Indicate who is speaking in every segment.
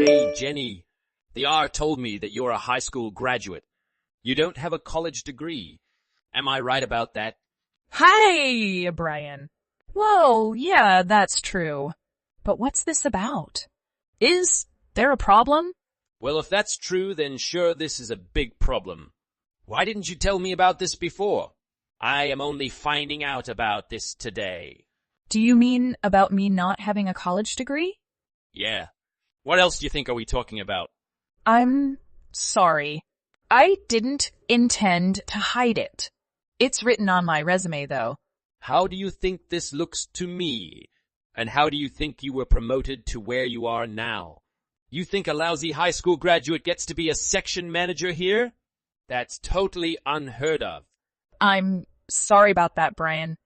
Speaker 1: Hey, Jenny. The R told me that you're a high school graduate. You don't have a college degree. Am I right about that?
Speaker 2: Hi, Brian. Whoa, yeah, that's true. But what's this about? Is there a problem?
Speaker 1: Well, if that's true, then sure this is a big problem. Why didn't you tell me about this before? I am only finding out about this today.
Speaker 2: Do you mean about me not having a college degree?
Speaker 1: Yeah. What else do you think are we talking about?
Speaker 2: I'm sorry. I didn't intend to hide it. It's written on my resume, though.
Speaker 1: How do you think this looks to me? And how do you think you were promoted to where you are now? You think a lousy high school graduate gets to be a section manager here? That's totally unheard of.
Speaker 2: I'm sorry about that, Brian.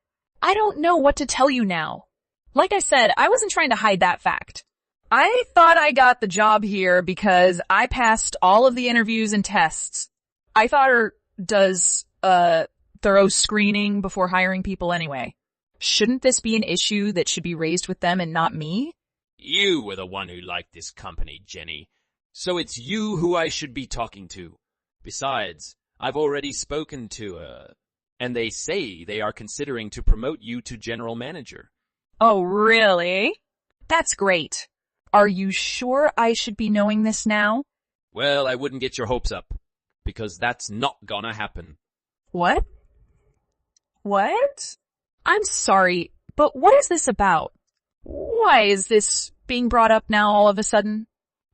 Speaker 2: I don't know what to tell you now. Like I said, I wasn't trying to hide that fact. I thought I got the job here because I passed all of the interviews and tests. I thought her does thorough screening before hiring people anyway. Shouldn't this be an issue that should be raised with them and not me?
Speaker 1: You were the one who liked this company, Jenny. So it's you who I should be talking to. Besides, I've already spoken to her, and they say they are considering to promote you to general manager.
Speaker 2: Oh, really? That's great. Are you sure I should be knowing this now?
Speaker 1: Well, I wouldn't get your hopes up, because that's not gonna happen.
Speaker 2: What? What? I'm sorry, but what is this about? Why is this being brought up now all of a sudden?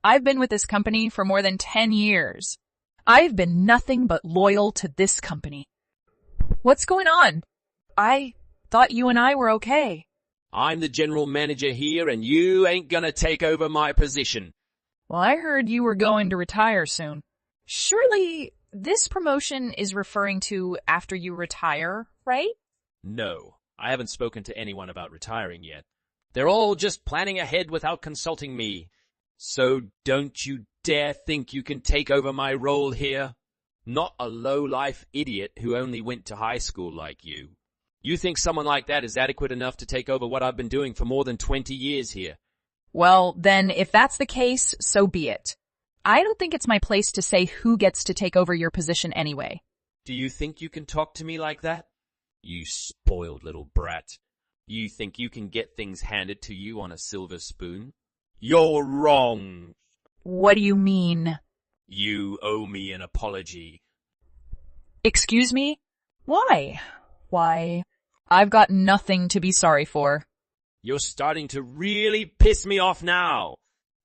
Speaker 2: I've been with this company for more than 10 years. I've been nothing but loyal to this company. What's going on? I thought you and I were okay.
Speaker 1: I'm the general manager here, and you ain't gonna take over my position.
Speaker 2: Well, I heard you were going to retire soon. Surely this promotion is referring to after you retire, right?
Speaker 1: No, I haven't spoken to anyone about retiring yet. They're all just planning ahead without consulting me. So don't you dare think you can take over my role here. Not a low-life idiot who only went to high school like you. You think someone like that is adequate enough to take over what I've been doing for more than 20 years here?
Speaker 2: Well, then, if that's the case, so be it. I don't think it's my place to say who gets to take over your position anyway.
Speaker 1: Do you think you can talk to me like that? You spoiled little brat. You think you can get things handed to you on a silver spoon? You're wrong.
Speaker 2: What do you mean?
Speaker 1: You owe me an apology.
Speaker 2: Excuse me? Why? Why, I've got nothing to be sorry for.
Speaker 1: You're starting to really piss me off now.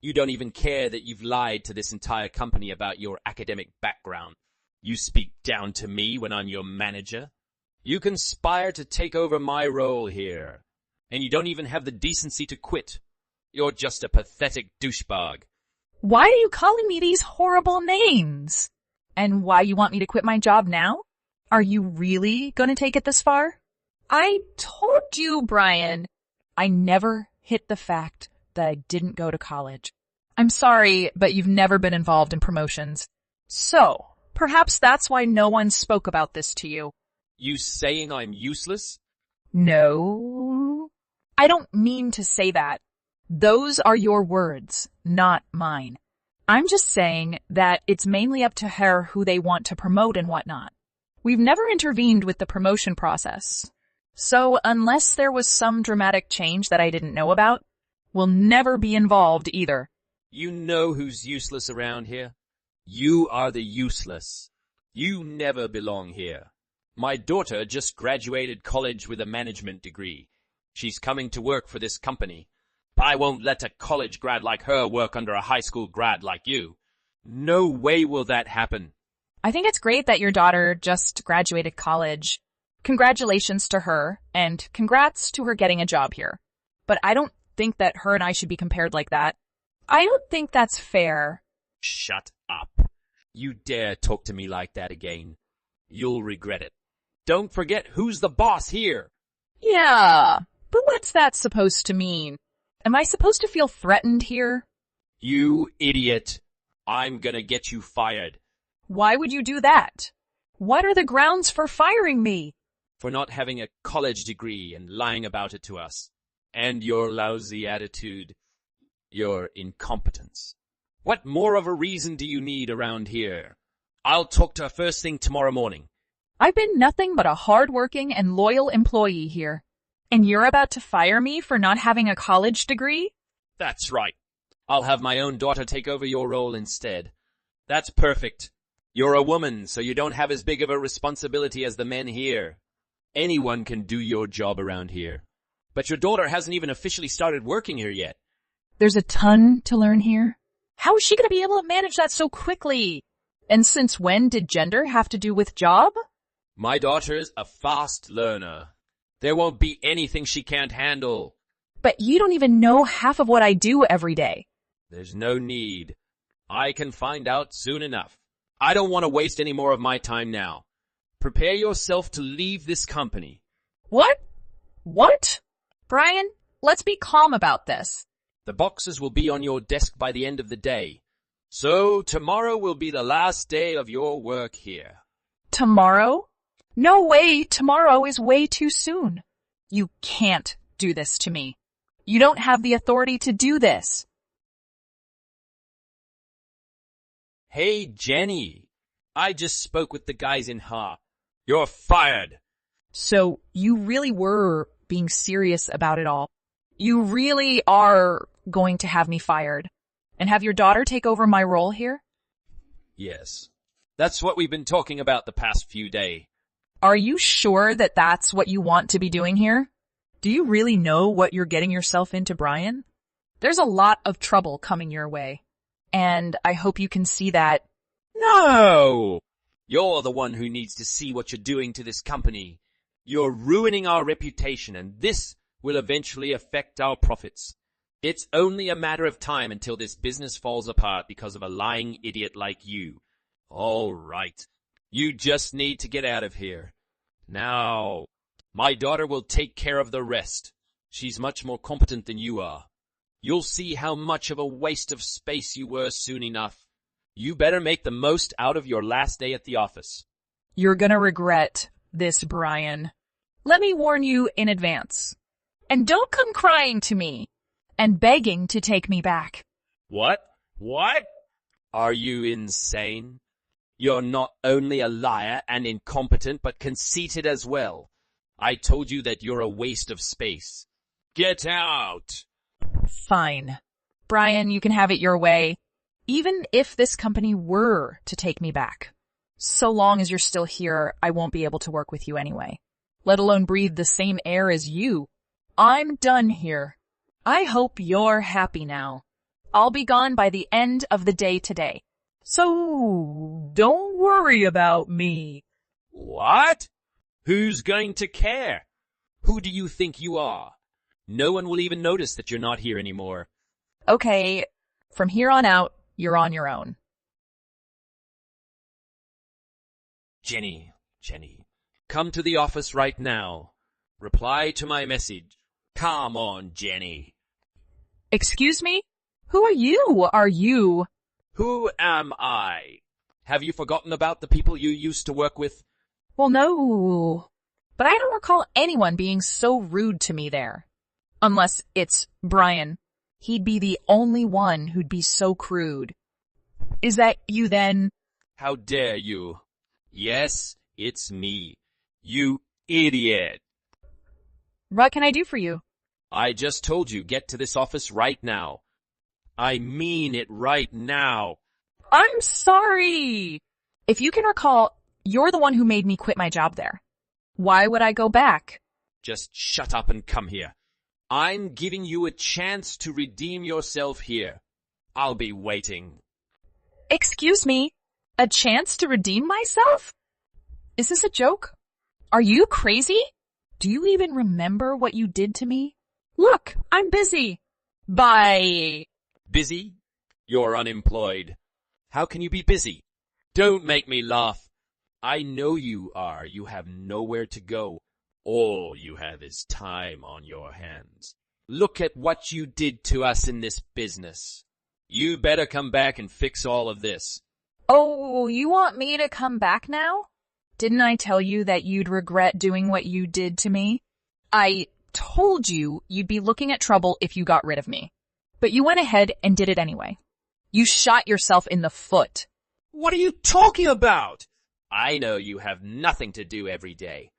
Speaker 1: You don't even care that you've lied to this entire company about your academic background. You speak down to me when I'm your manager. You conspire to take over my role here. And you don't even have the decency to quit. You're just a pathetic douchebag.
Speaker 2: Why are you calling me these horrible names? And why you want me to quit my job now? Are you really going to take it this far? I told you, Brian. I never hid the fact that I didn't go to college. I'm sorry, but you've never been involved in promotions. So, perhaps that's why no one spoke about this to you.
Speaker 1: You saying I'm useless?
Speaker 2: No, I don't mean to say that. Those are your words, not mine. I'm just saying that it's mainly up to her who they want to promote and whatnot. We've never intervened with the promotion process. So unless there was some dramatic change that I didn't know about, we'll never be involved either.
Speaker 1: You know who's useless around here? You are the useless. You never belong here. My daughter just graduated college with a management degree. She's coming to work for this company. I won't let a college grad like her work under a high school grad like you. No way will that happen.
Speaker 2: I think it's great that your daughter just graduated college. Congratulations to her, and congrats to her getting a job here. But I don't think that her and I should be compared like that. I don't think that's fair.
Speaker 1: Shut up. You dare talk to me like that again. You'll regret it. Don't forget who's the boss here.
Speaker 2: Yeah, but what's that supposed to mean? Am I supposed to feel threatened here?
Speaker 1: You idiot. I'm gonna get you fired.
Speaker 2: Why would you do that? What are the grounds for firing me?
Speaker 1: For not having a college degree and lying about it to us. And your lousy attitude. Your incompetence. What more of a reason do you need around here? I'll talk to her first thing tomorrow morning.
Speaker 2: I've been nothing but a hard-working and loyal employee here. And you're about to fire me for not having a college degree?
Speaker 1: That's right. I'll have my own daughter take over your role instead. That's perfect. You're a woman, so you don't have as big of a responsibility as the men here. Anyone can do your job around here. But your daughter hasn't even officially started working here yet.
Speaker 2: There's a ton to learn here. How is she going to be able to manage that so quickly? And since when did gender have to do with job?
Speaker 1: My daughter's a fast learner. There won't be anything she can't handle.
Speaker 2: But you don't even know half of what I do every day.
Speaker 1: There's no need. I can find out soon enough. I don't want to waste any more of my time now. Prepare yourself to leave this company.
Speaker 2: What? What? Brian, let's be calm about this.
Speaker 1: The boxes will be on your desk by the end of the day. So tomorrow will be the last day of your work here.
Speaker 2: Tomorrow? No way, tomorrow is way too soon. You can't do this to me. You don't have the authority to do this.
Speaker 1: Hey, Jenny. I just spoke with the guys in Ha. You're fired.
Speaker 2: So you really were being serious about it all. You really are going to have me fired and have your daughter take over my role here?
Speaker 1: Yes. That's what we've been talking about the past few days.
Speaker 2: Are you sure that that's what you want to be doing here? Do you really know what you're getting yourself into, Brian? There's a lot of trouble coming your way, and I hope you can see that.
Speaker 1: No! You're the one who needs to see what you're doing to this company. You're ruining our reputation, and this will eventually affect our profits. It's only a matter of time until this business falls apart because of a lying idiot like you. All right. You just need to get out of here. Now, my daughter will take care of the rest. She's much more competent than you are. You'll see how much of a waste of space you were soon enough. You better make the most out of your last day at the office.
Speaker 2: You're gonna regret this, Brian. Let me warn you in advance. And don't come crying to me and begging to take me back.
Speaker 1: What? What? Are you insane? You're not only a liar and incompetent, but conceited as well. I told you that you're a waste of space. Get out!
Speaker 2: Fine. Brian, you can have it your way. Even if this company were to take me back. So long as you're still here, I won't be able to work with you anyway. Let alone breathe the same air as you. I'm done here. I hope you're happy now. I'll be gone by the end of the day today. So, don't worry about me.
Speaker 1: What? Who's going to care? Who do you think you are? No one will even notice that you're not here anymore.
Speaker 2: Okay, from here on out, you're on your own.
Speaker 1: Jenny, come to the office right now. Reply to my message. Come on, Jenny.
Speaker 2: Excuse me? Who are you? Are you?
Speaker 1: Who am I? Have you forgotten about the people you used to work with?
Speaker 2: Well, no. But I don't recall anyone being so rude to me there. Unless it's Brian. He'd be the only one who'd be so crude. Is that you then?
Speaker 1: How dare you? Yes, it's me. You idiot.
Speaker 2: What can I do for you?
Speaker 1: I just told you, get to this office right now. I mean it right now.
Speaker 2: I'm sorry. If you can recall, you're the one who made me quit my job there. Why would I go back?
Speaker 1: Just shut up and come here. I'm giving you a chance to redeem yourself here. I'll be waiting.
Speaker 2: Excuse me? A chance to redeem myself? Is this a joke? Are you crazy? Do you even remember what you did to me? Look, I'm busy. Bye.
Speaker 1: Busy? You're unemployed. How can you be busy? Don't make me laugh. I know you are. You have nowhere to go. All you have is time on your hands. Look at what you did to us in this business. You better come back and fix all of this.
Speaker 2: Oh, you want me to come back now? Didn't I tell you that you'd regret doing what you did to me? I told you you'd be looking at trouble if you got rid of me. But you went ahead and did it anyway. You shot yourself in the foot.
Speaker 1: What are you talking about? I know you have nothing to do every day.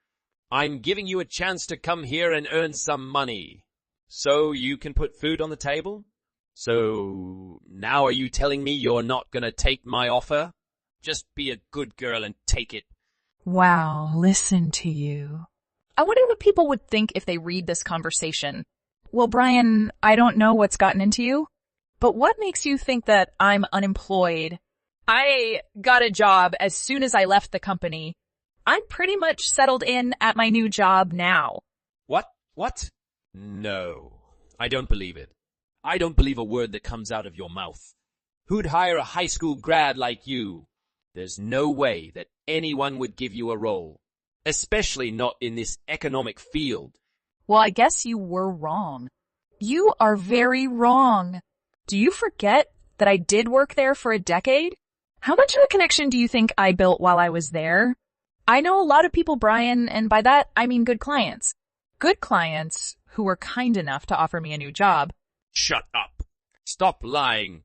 Speaker 1: I'm giving you a chance to come here and earn some money. So you can put food on the table? So now are you telling me you're not gonna take my offer? Just be a good girl and take it.
Speaker 2: Wow, listen to you. I wonder what people would think if they read this conversation. Well, Brian, I don't know what's gotten into you, but what makes you think that I'm unemployed? I got a job as soon as I left the company. I'm pretty much settled in at my new job now.
Speaker 1: What? No, I don't believe it. I don't believe a word that comes out of your mouth. Who'd hire a high school grad like you? There's no way that anyone would give you a role, especially not in this economic field.
Speaker 2: Well, I guess you were wrong. You are very wrong. Do you forget that I did work there for a decade? How much of a connection do you think I built while I was there? I know a lot of people, Brian, and by that I mean good clients. Good clients who were kind enough to offer me a new job.
Speaker 1: Shut up. Stop lying.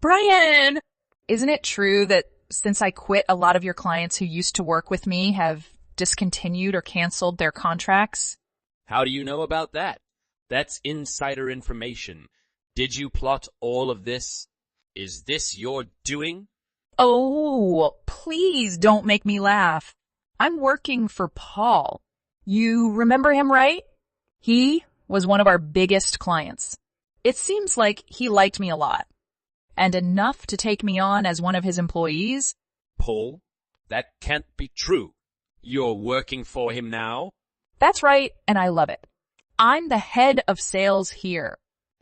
Speaker 2: Brian! Isn't it true that since I quit, a lot of your clients who used to work with me have discontinued or canceled their contracts?
Speaker 1: How do you know about that? That's insider information. Did you plot all of this? Is this your doing?
Speaker 2: Oh, please don't make me laugh. I'm working for Paul. You remember him, right? He was one of our biggest clients. It seems like he liked me a lot, and enough to take me on as one of his employees.
Speaker 1: Paul, that can't be true. You're working for him now?
Speaker 2: That's right, and I love it. I'm the head of sales here.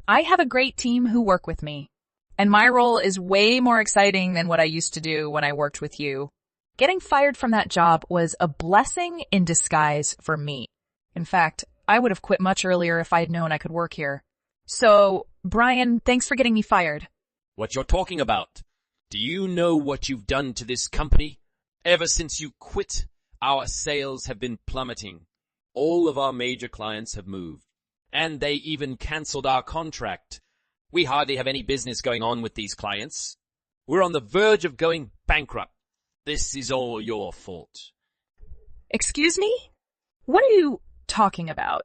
Speaker 2: I have a great team who work with me, and my role is way more exciting than what I used to do when I worked with you. Getting fired from that job was a blessing in disguise for me. In fact, I would have quit much earlier if I'd known I could work here. So, Brian, thanks for getting me fired.
Speaker 1: What you're talking about? Do you know what you've done to this company? Ever since you quit, our sales have been plummeting. All of our major clients have moved, and they even cancelled our contract. We hardly have any business going on with these clients. We're on the verge of going bankrupt. This is all your fault.
Speaker 2: Excuse me? What are you talking about?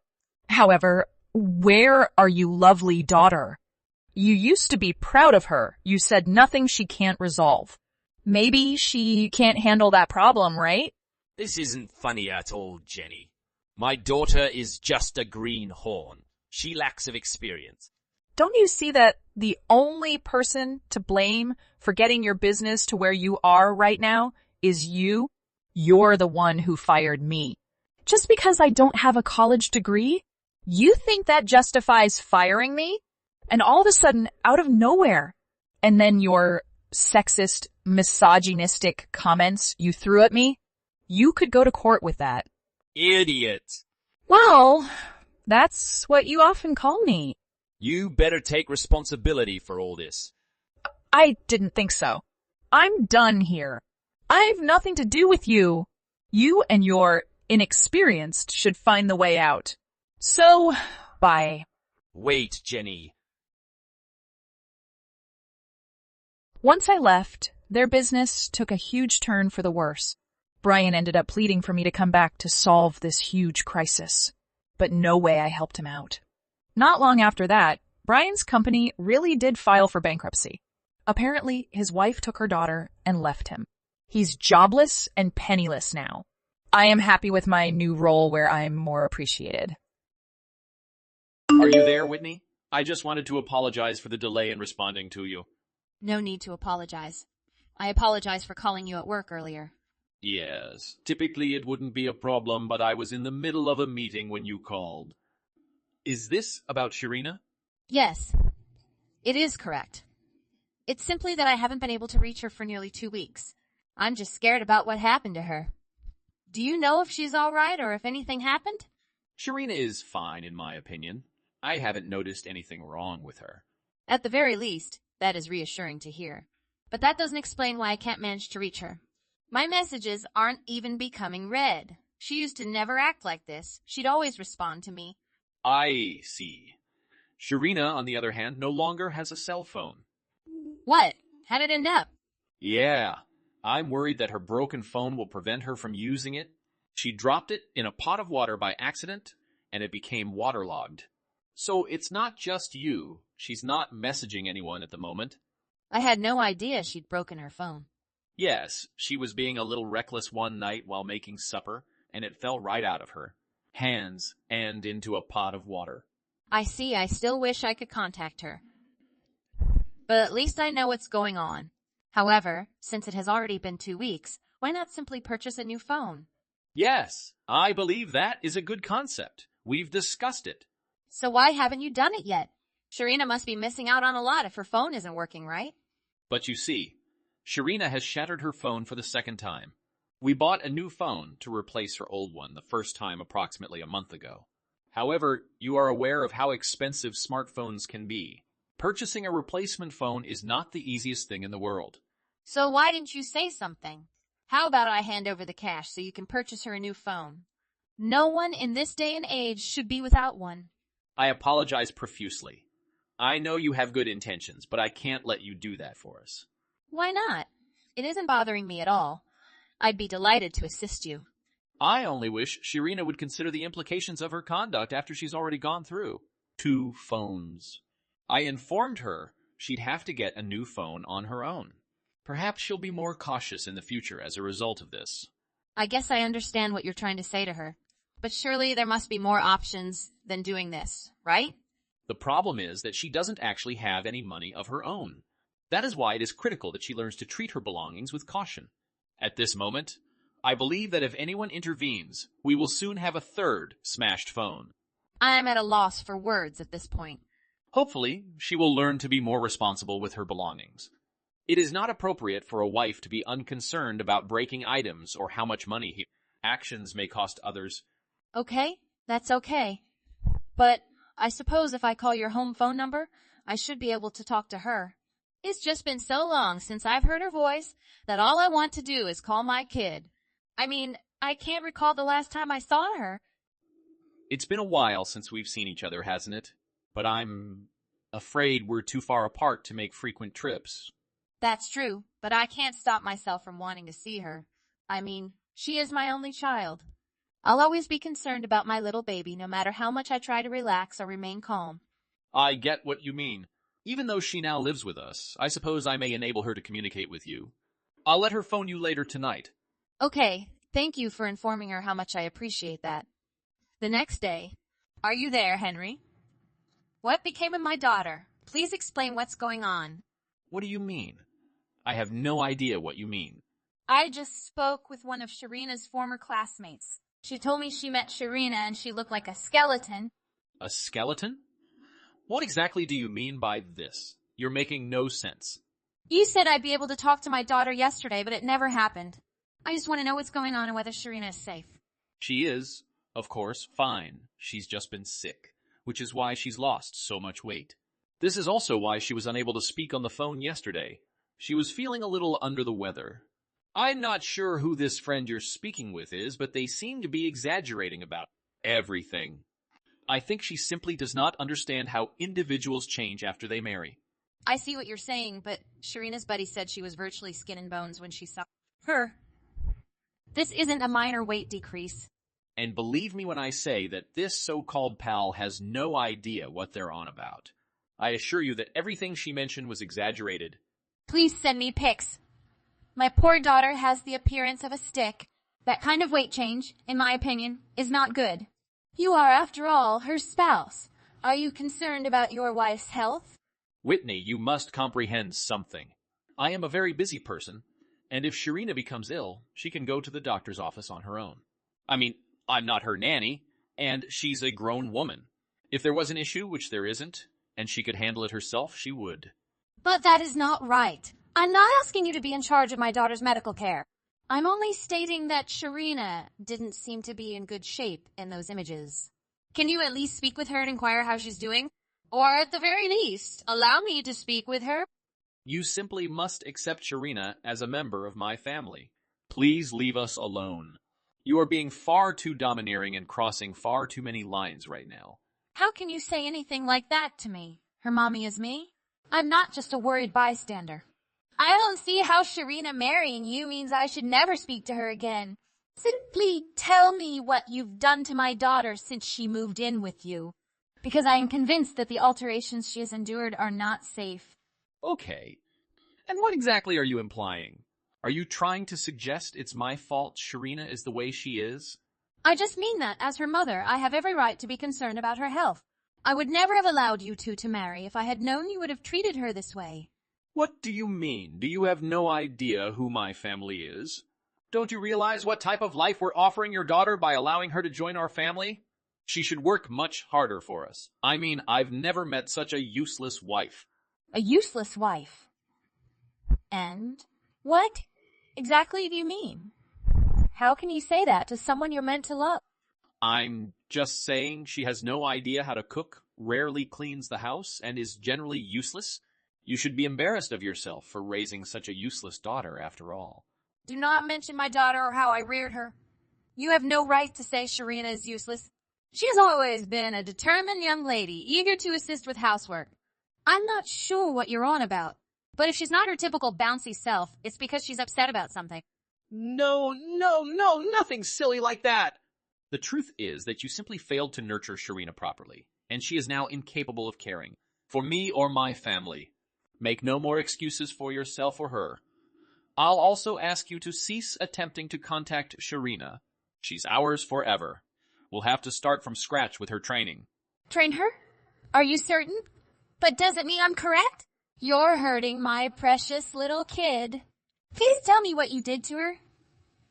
Speaker 2: However, where are you, lovely daughter? You used to be proud of her. You said nothing she can't resolve. Maybe she can't handle that problem, right?
Speaker 1: This isn't funny at all, Jenny. My daughter is just a greenhorn. She lacks of experience.
Speaker 2: Don't you see that the only person to blame for getting your business to where you are right now is you? You're the one who fired me. Just because I don't have a college degree? You think that justifies firing me? And all of a sudden, out of nowhere. And then your sexist, misogynistic comments you threw at me? You could go to court with that.
Speaker 1: Idiot.
Speaker 2: Well, that's what you often call me.
Speaker 1: You better take responsibility for all this.
Speaker 2: I didn't think so. I'm done here. I've nothing to do with you. You and your inexperienced should find the way out. So, bye.
Speaker 1: Wait, Jenny.
Speaker 2: Once I left, their business took a huge turn for the worse. Brian ended up pleading for me to come back to solve this huge crisis. But no way I helped him out. Not long after that, Brian's company really did file for bankruptcy. Apparently, his wife took her daughter and left him. He's jobless and penniless now. I am happy with my new role where I'm more appreciated.
Speaker 3: Are you there, Whitney? I just wanted to apologize for the delay in responding to you.
Speaker 4: No need to apologize. I apologize for calling you at work earlier.
Speaker 3: Yes, typically it wouldn't be a problem, but I was in the middle of a meeting when you called. Is this about Sharina?
Speaker 4: Yes, it is correct. It's simply that I haven't been able to reach her for nearly 2 weeks. I'm just scared about what happened to her. Do you know if she's all right or if anything happened?
Speaker 3: Sharina is fine, in my opinion. I haven't noticed anything wrong with her.
Speaker 4: At the very least, that is reassuring to hear. But that doesn't explain why I can't manage to reach her. My messages aren't even becoming read. She used to never act like this. She'd always respond to me.
Speaker 3: I see. Sharina, on the other hand, no longer has a cell phone.
Speaker 4: What? How'd it end up?
Speaker 3: Yeah, I'm worried that her broken phone will prevent her from using it. She dropped it in a pot of water by accident, and it became waterlogged. So it's not just you. She's not messaging anyone at the moment.
Speaker 4: I had no idea she'd broken her phone.
Speaker 3: Yes, she was being a little reckless one night while making supper, and it fell right out of her hands and into a pot of water.
Speaker 4: I see. I still wish I could contact her. But at least I know what's going on. However, since it has already been 2 weeks, why not simply purchase a new phone?
Speaker 3: Yes, I believe that is a good concept. We've discussed it.
Speaker 4: So why haven't you done it yet? Sharina must be missing out on a lot if her phone isn't working, right?
Speaker 3: But you see, Sharina has shattered her phone for the second time. We bought a new phone to replace her old one the first time approximately a month ago. However, you are aware of how expensive smartphones can be. Purchasing a replacement phone is not the easiest thing in the world.
Speaker 4: So why didn't you say something? How about I hand over the cash so you can purchase her a new phone? No one in this day and age should be without one.
Speaker 3: I apologize profusely. I know you have good intentions, but I can't let you do that for us.
Speaker 4: Why not? It isn't bothering me at all. I'd be delighted to assist you.
Speaker 3: I only wish Sharina would consider the implications of her conduct after she's already gone through 2 phones. I informed her she'd have to get a new phone on her own. Perhaps she'll be more cautious in the future as a result of this.
Speaker 4: I guess I understand what you're trying to say to her. But surely there must be more options than doing this, right?
Speaker 3: The problem is that she doesn't actually have any money of her own. That is why it is critical that she learns to treat her belongings with caution. At this moment, I believe that if anyone intervenes, we will soon have a 3rd smashed phone.
Speaker 4: I am at a loss for words at this point.
Speaker 3: Hopefully, she will learn to be more responsible with her belongings. It is not appropriate for a wife to be unconcerned about breaking items or how much money actions may cost others.
Speaker 4: Okay, that's okay. But I suppose if I call your home phone number, I should be able to talk to her. It's just been so long since I've heard her voice that all I want to do is call my kid. I mean, I can't recall the last time I saw her.
Speaker 3: It's been a while since we've seen each other, hasn't it? But I'm afraid we're too far apart to make frequent trips.
Speaker 4: That's true, but I can't stop myself from wanting to see her. I mean, she is my only child. I'll always be concerned about my little baby, no matter how much I try to relax or remain calm.
Speaker 3: I get what you mean. Even though she now lives with us, I suppose I may enable her to communicate with you. I'll let her phone you later tonight.
Speaker 4: Okay, thank you for informing her how much I appreciate that. The next day. Are you there, Henry? What became of my daughter? Please explain what's going on.
Speaker 3: What do you mean? I have no idea what you mean.
Speaker 4: I just spoke with one of Sharina's former classmates. She told me she met Sharina and she looked like a skeleton.
Speaker 3: A skeleton? What exactly do you mean by this? You're making no sense.
Speaker 4: You said I'd be able to talk to my daughter yesterday, but it never happened. I just want to know what's going on and whether Sharina is safe.
Speaker 3: She is, of course, fine. She's just been sick, which is why she's lost so much weight. This is also why she was unable to speak on the phone yesterday. She was feeling a little under the weather. I'm not sure who this friend you're speaking with is, but they seem to be exaggerating about everything. I think she simply does not understand how individuals change after they marry.
Speaker 4: I see what you're saying, but Sharina's buddy said she was virtually skin and bones when she saw her. This isn't a minor weight decrease.
Speaker 3: And believe me when I say that this so-called pal has no idea what they're on about. I assure you that everything she mentioned was exaggerated.
Speaker 4: Please send me pics. My poor daughter has the appearance of a stick. That kind of weight change, in my opinion, is not good. You are, after all, her spouse. Are you concerned about your wife's health?
Speaker 3: Whitney, you must comprehend something. I am a very busy person, and if Sharina becomes ill, she can go to the doctor's office on her own. I mean, I'm not her nanny, and she's a grown woman. If there was an issue, which there isn't, and she could handle it herself, she would.
Speaker 4: But that is not right. I'm not asking you to be in charge of my daughter's medical care. I'm only stating that Sharina didn't seem to be in good shape in those images. Can you at least speak with her and inquire how she's doing? Or at the very least, allow me to speak with her?
Speaker 3: You simply must accept Sharina as a member of my family. Please leave us alone. You are being far too domineering and crossing far too many lines right now.
Speaker 4: How can you say anything like that to me? Her mommy is me? I'm not just a worried bystander. I don't see how Sharina marrying you means I should never speak to her again. Simply tell me what you've done to my daughter since she moved in with you, because I am convinced that the alterations she has endured are not safe.
Speaker 3: Okay. And what exactly are you implying? Are you trying to suggest it's my fault Sharina is the way she is?
Speaker 4: I just mean that, as her mother, I have every right to be concerned about her health. I would never have allowed you two to marry if I had known you would have treated her this way.
Speaker 3: What do you mean? Do you have no idea who my family is? Don't you realize what type of life we're offering your daughter by allowing her to join our family? She should work much harder for us. I mean, I've never met such a useless wife.
Speaker 4: A useless wife? And what exactly do you mean? How can you say that to someone you're meant to love?
Speaker 3: I'm just saying she has no idea how to cook, rarely cleans the house, and is generally useless. You should be embarrassed of yourself for raising such a useless daughter after all.
Speaker 4: Do not mention my daughter or how I reared her. You have no right to say Sharina is useless. She has always been a determined young lady, eager to assist with housework. I'm not sure what you're on about, but if she's not her typical bouncy self, it's because she's upset about something.
Speaker 3: No, nothing silly like that. The truth is that you simply failed to nurture Sharina properly, and she is now incapable of caring for me or my family. Make no more excuses for yourself or her. I'll also ask you to cease attempting to contact Sharina. She's ours forever. We'll have to start from scratch with her training.
Speaker 4: Train her? Are you certain? But does it mean I'm correct? You're hurting my precious little kid. Please tell me what you did to her.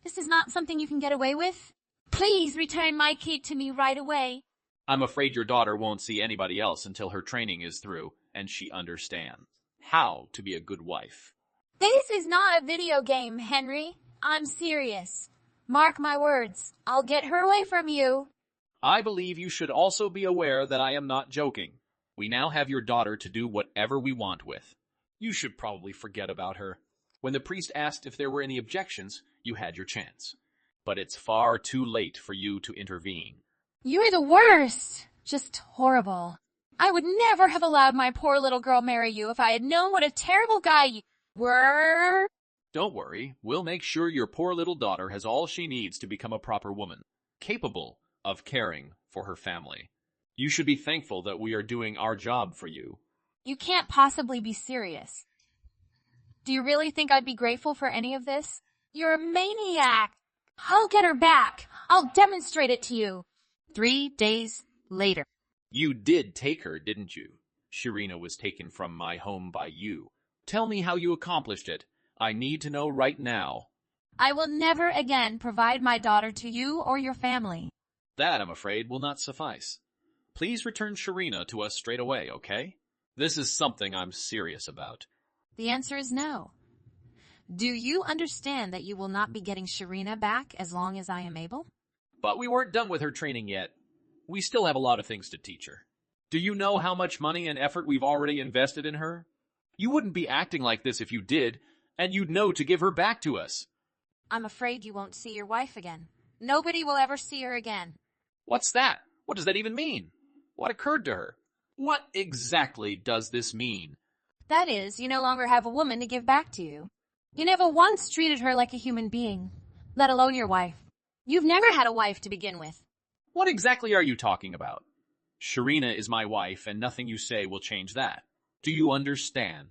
Speaker 4: This is not something you can get away with. Please return my kid to me right away.
Speaker 3: I'm afraid your daughter won't see anybody else until her training is through, and she understands how to be a good wife.
Speaker 4: This is not a video game, Henry. I'm serious. Mark my words. I'll get her away from you.
Speaker 3: I believe you should also be aware that I am not joking. We now have your daughter to do whatever we want with. You should probably forget about her. When the priest asked if there were any objections, you had your chance. But it's far too late for you to intervene.
Speaker 4: You're the worst. Just horrible. I would never have allowed my poor little girl marry you if I had known what a terrible guy you were.
Speaker 3: Don't worry, we'll make sure your poor little daughter has all she needs to become a proper woman, capable of caring for her family. You should be thankful that we are doing our job for you.
Speaker 4: You can't possibly be serious. Do you really think I'd be grateful for any of this? You're a maniac. I'll get her back. I'll demonstrate it to you. 3 days later.
Speaker 3: You did take her, didn't you? Sharina was taken from my home by you. Tell me how you accomplished it. I need to know right now.
Speaker 4: I will never again provide my daughter to you or your family.
Speaker 3: That, I'm afraid, will not suffice. Please return Sharina to us straight away, okay? This is something I'm serious about.
Speaker 4: The answer is no. Do you understand that you will not be getting Sharina back as long as I am able?
Speaker 3: But we weren't done with her training yet. We still have a lot of things to teach her. Do you know how much money and effort we've already invested in her? You wouldn't be acting like this if you did, and you'd know to give her back to us.
Speaker 4: I'm afraid you won't see your wife again. Nobody will ever see her again.
Speaker 3: What's that? What does that even mean? What occurred to her? What exactly does this mean?
Speaker 4: That is, you no longer have a woman to give back to you. You never once treated her like a human being, let alone your wife. You've never had a wife to begin with.
Speaker 3: What exactly are you talking about? Sharina is my wife, and nothing you say will change that. Do you understand?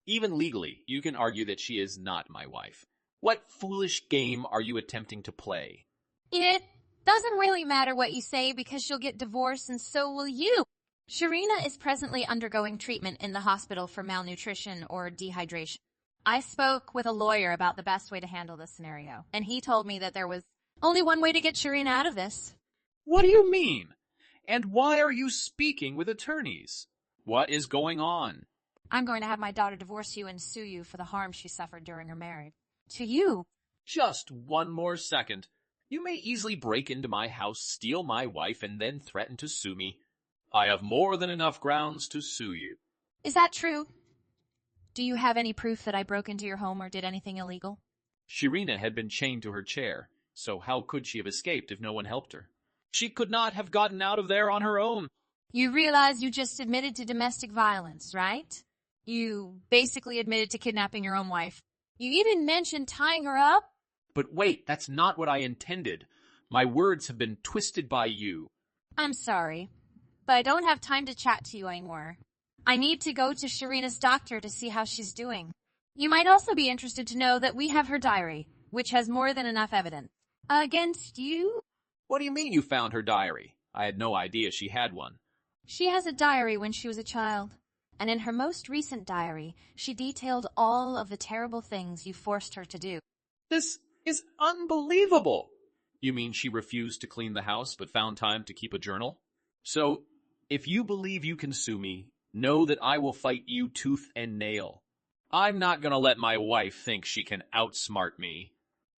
Speaker 3: Even legally, you can argue that she is not my wife. What foolish game are you attempting to play?
Speaker 4: It doesn't really matter what you say because she'll get divorced and so will you. Sharina is presently undergoing treatment in the hospital for malnutrition or dehydration. I spoke with a lawyer about the best way to handle this scenario, and he told me that there was only one way to get Sharina out of this.
Speaker 3: What do you mean? And why are you speaking with attorneys? What is going on?
Speaker 4: I'm going to have my daughter divorce you and sue you for the harm she suffered during her marriage. To you.
Speaker 3: Just one more second. You may easily break into my house, steal my wife, and then threaten to sue me. I have more than enough grounds to sue you.
Speaker 4: Is that true? Do you have any proof that I broke into your home or did anything illegal?
Speaker 3: Sharina had been chained to her chair, so how could she have escaped if no one helped her? She could not have gotten out of there on her own.
Speaker 4: You realize you just admitted to domestic violence, right? You basically admitted to kidnapping your own wife. You even mentioned tying her up.
Speaker 3: But wait, that's not what I intended. My words have been twisted by you.
Speaker 4: I'm sorry, but I don't have time to chat to you anymore. I need to go to Sharina's doctor to see how she's doing. You might also be interested to know that we have her diary, which has more than enough evidence. Against you?
Speaker 3: What do you mean you found her diary? I had no idea she had one.
Speaker 4: She has a diary when she was a child, and in her most recent diary, she detailed all of the terrible things you forced her to do.
Speaker 3: This is unbelievable. You mean she refused to clean the house but found time to keep a journal? So, if you believe you can sue me, know that I will fight you tooth and nail. I'm not gonna let my wife think she can outsmart me.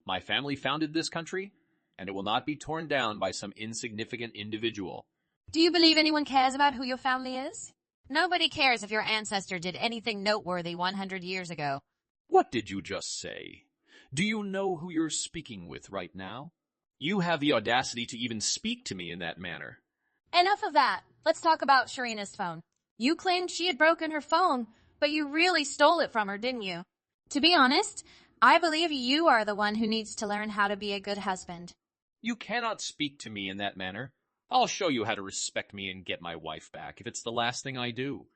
Speaker 3: My family founded this country, and it will not be torn down by some insignificant individual.
Speaker 4: Do you believe anyone cares about who your family is? Nobody cares if your ancestor did anything noteworthy 100 years ago.
Speaker 3: What did you just say? Do you know who you're speaking with right now? You have the audacity to even speak to me in that manner.
Speaker 4: Enough of that. Let's talk about Sharina's phone. You claimed she had broken her phone, but you really stole it from her, didn't you? To be honest, I believe you are the one who needs to learn how to be a good husband.
Speaker 3: You cannot speak to me in that manner. I'll show you how to respect me and get my wife back if it's the last thing I do.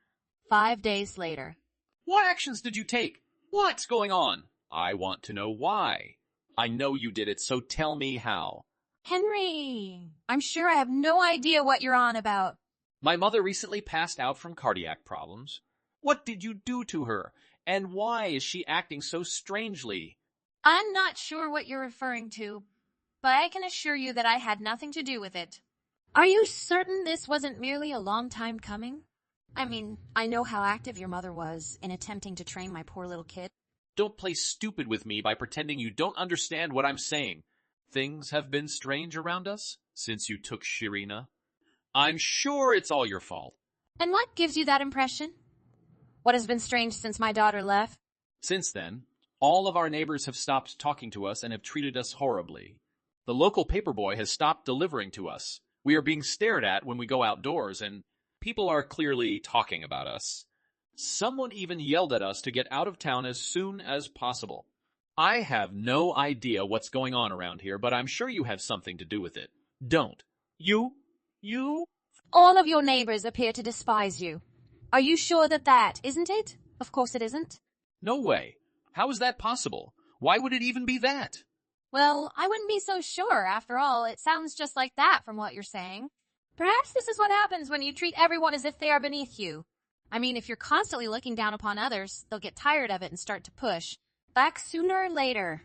Speaker 4: 5 days later.
Speaker 3: What actions did you take? What's going on? I want to know why. I know you did it, so tell me how.
Speaker 4: Henry, I'm sure I have no idea what you're on about.
Speaker 3: My mother recently passed out from cardiac problems. What did you do to her? And why is she acting so strangely?
Speaker 4: I'm not sure what you're referring to, but I can assure you that I had nothing to do with it. Are you certain this wasn't merely a long time coming? I mean, I know how active your mother was in attempting to train my poor little kid.
Speaker 3: Don't play stupid with me by pretending you don't understand what I'm saying. Things have been strange around us since you took Sharina. I'm sure it's all your fault.
Speaker 4: And what gives you that impression? What has been strange since my daughter left?
Speaker 3: Since then, all of our neighbors have stopped talking to us and have treated us horribly. The local paperboy has stopped delivering to us. We are being stared at when we go outdoors, and people are clearly talking about us. Someone even yelled at us to get out of town as soon as possible. I have no idea what's going on around here, but I'm sure you have something to do with it. Don't. You?
Speaker 4: All of your neighbors appear to despise you. Are you sure that isn't it? Of course it isn't.
Speaker 3: No way. How is that possible? Why would it even be that?
Speaker 4: Well, I wouldn't be so sure. After all, it sounds just like that from what you're saying. Perhaps this is what happens when you treat everyone as if they are beneath you. I mean, if you're constantly looking down upon others, they'll get tired of it and start to push back sooner or later.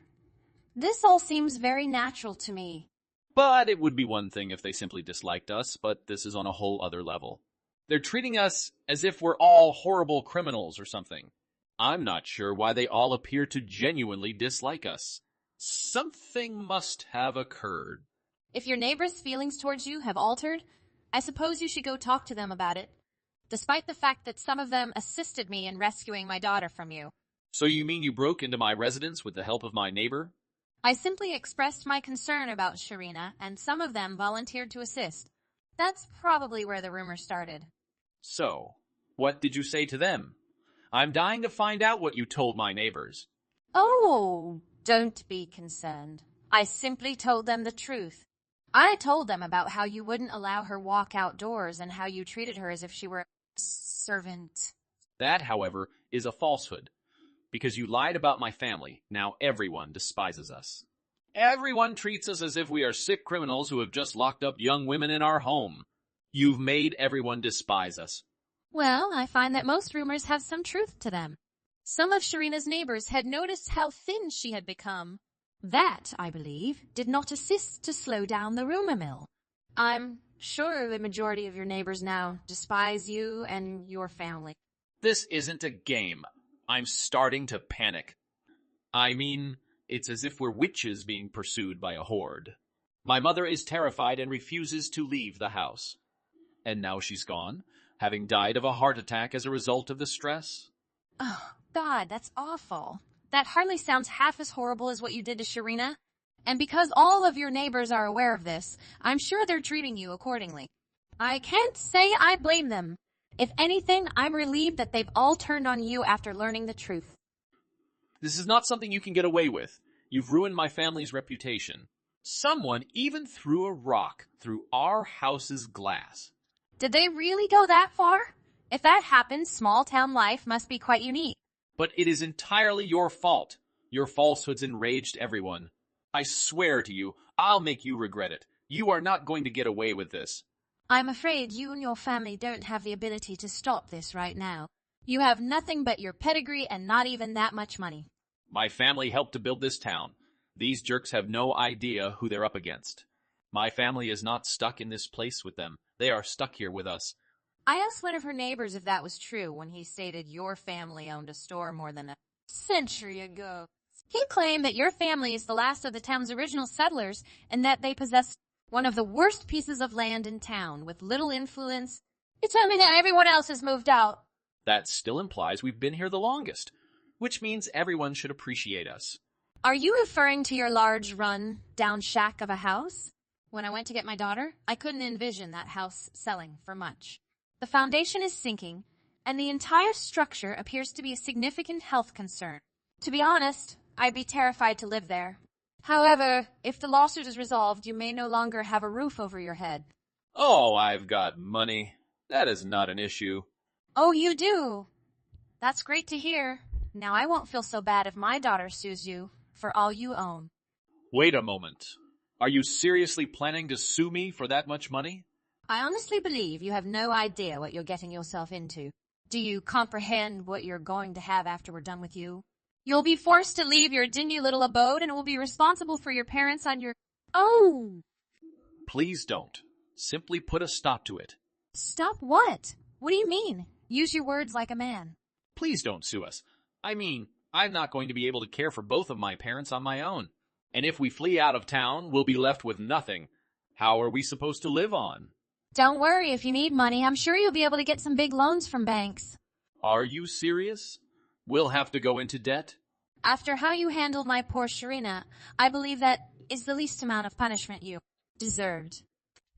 Speaker 4: This all seems very natural to me.
Speaker 3: But it would be one thing if they simply disliked us, but this is on a whole other level. They're treating us as if we're all horrible criminals or something. I'm not sure why they all appear to genuinely dislike us. Something must have occurred.
Speaker 4: If your neighbors' feelings towards you have altered, I suppose you should go talk to them about it, despite the fact that some of them assisted me in rescuing my daughter from you.
Speaker 3: So you mean you broke into my residence with the help of my neighbor?
Speaker 4: I simply expressed my concern about Sharina, and some of them volunteered to assist. That's probably where the rumor started.
Speaker 3: So, what did you say to them? I'm dying to find out what you told my neighbors.
Speaker 4: Oh, don't be concerned. I simply told them the truth. I told them about how you wouldn't allow her walk outdoors and how you treated her as if she were a servant.
Speaker 3: That, however, is a falsehood. Because you lied about my family, now everyone despises us. Everyone treats us as if we are sick criminals who have just locked up young women in our home. You've made everyone despise us.
Speaker 4: Well, I find that most rumors have some truth to them. Some of Sharina's neighbors had noticed how thin she had become. That, I believe, did not assist to slow down the rumor mill. I'm sure the majority of your neighbors now despise you and your family.
Speaker 3: This isn't a game. I'm starting to panic. I mean, it's as if we're witches being pursued by a horde. My mother is terrified and refuses to leave the house. And now she's gone, having died of a heart attack as a result of the stress.
Speaker 4: Oh, God, that's awful. That hardly sounds half as horrible as what you did to Sharina. And because all of your neighbors are aware of this, I'm sure they're treating you accordingly. I can't say I blame them. If anything, I'm relieved that they've all turned on you after learning the truth.
Speaker 3: This is not something you can get away with. You've ruined my family's reputation. Someone even threw a rock through our house's glass.
Speaker 4: Did they really go that far? If that happened, small town life must be quite unique.
Speaker 3: But it is entirely your fault. Your falsehoods enraged everyone. I swear to you, I'll make you regret it. You are not going to get away with this.
Speaker 4: I'm afraid you and your family don't have the ability to stop this right now. You have nothing but your pedigree and not even that much money.
Speaker 3: My family helped to build this town. These jerks have no idea who they're up against. My family is not stuck in this place with them. They are stuck here with us.
Speaker 4: I asked one of her neighbors if that was true when he stated your family owned a store more than a century ago. He claimed that your family is the last of the town's original settlers and that they possess one of the worst pieces of land in town with little influence. You tell me that everyone else has moved out.
Speaker 3: That still implies we've been here the longest, which means everyone should appreciate us.
Speaker 4: Are you referring to your large run-down shack of a house? When I went to get my daughter, I couldn't envision that house selling for much. The foundation is sinking, and the entire structure appears to be a significant health concern. To be honest, I'd be terrified to live there. However, if the lawsuit is resolved, you may no longer have a roof over your head.
Speaker 3: Oh, I've got money. That is not an issue.
Speaker 4: Oh, you do? That's great to hear. Now I won't feel so bad if my daughter sues you for all you own.
Speaker 3: Wait a moment. Are you seriously planning to sue me for that much money?
Speaker 4: I honestly believe you have no idea what you're getting yourself into. Do you comprehend what you're going to have after we're done with you? You'll be forced to leave your dingy little abode and will be responsible for your parents on your own.
Speaker 3: Please don't. Simply put a stop to it.
Speaker 4: Stop what? What do you mean? Use your words like a man.
Speaker 3: Please don't sue us. I mean, I'm not going to be able to care for both of my parents on my own. And if we flee out of town, we'll be left with nothing. How are we supposed to live on?
Speaker 4: Don't worry, if you need money, I'm sure you'll be able to get some big loans from banks.
Speaker 3: Are you serious? We'll have to go into debt?
Speaker 4: After how you handled my poor Sharina, I believe that is the least amount of punishment you deserved.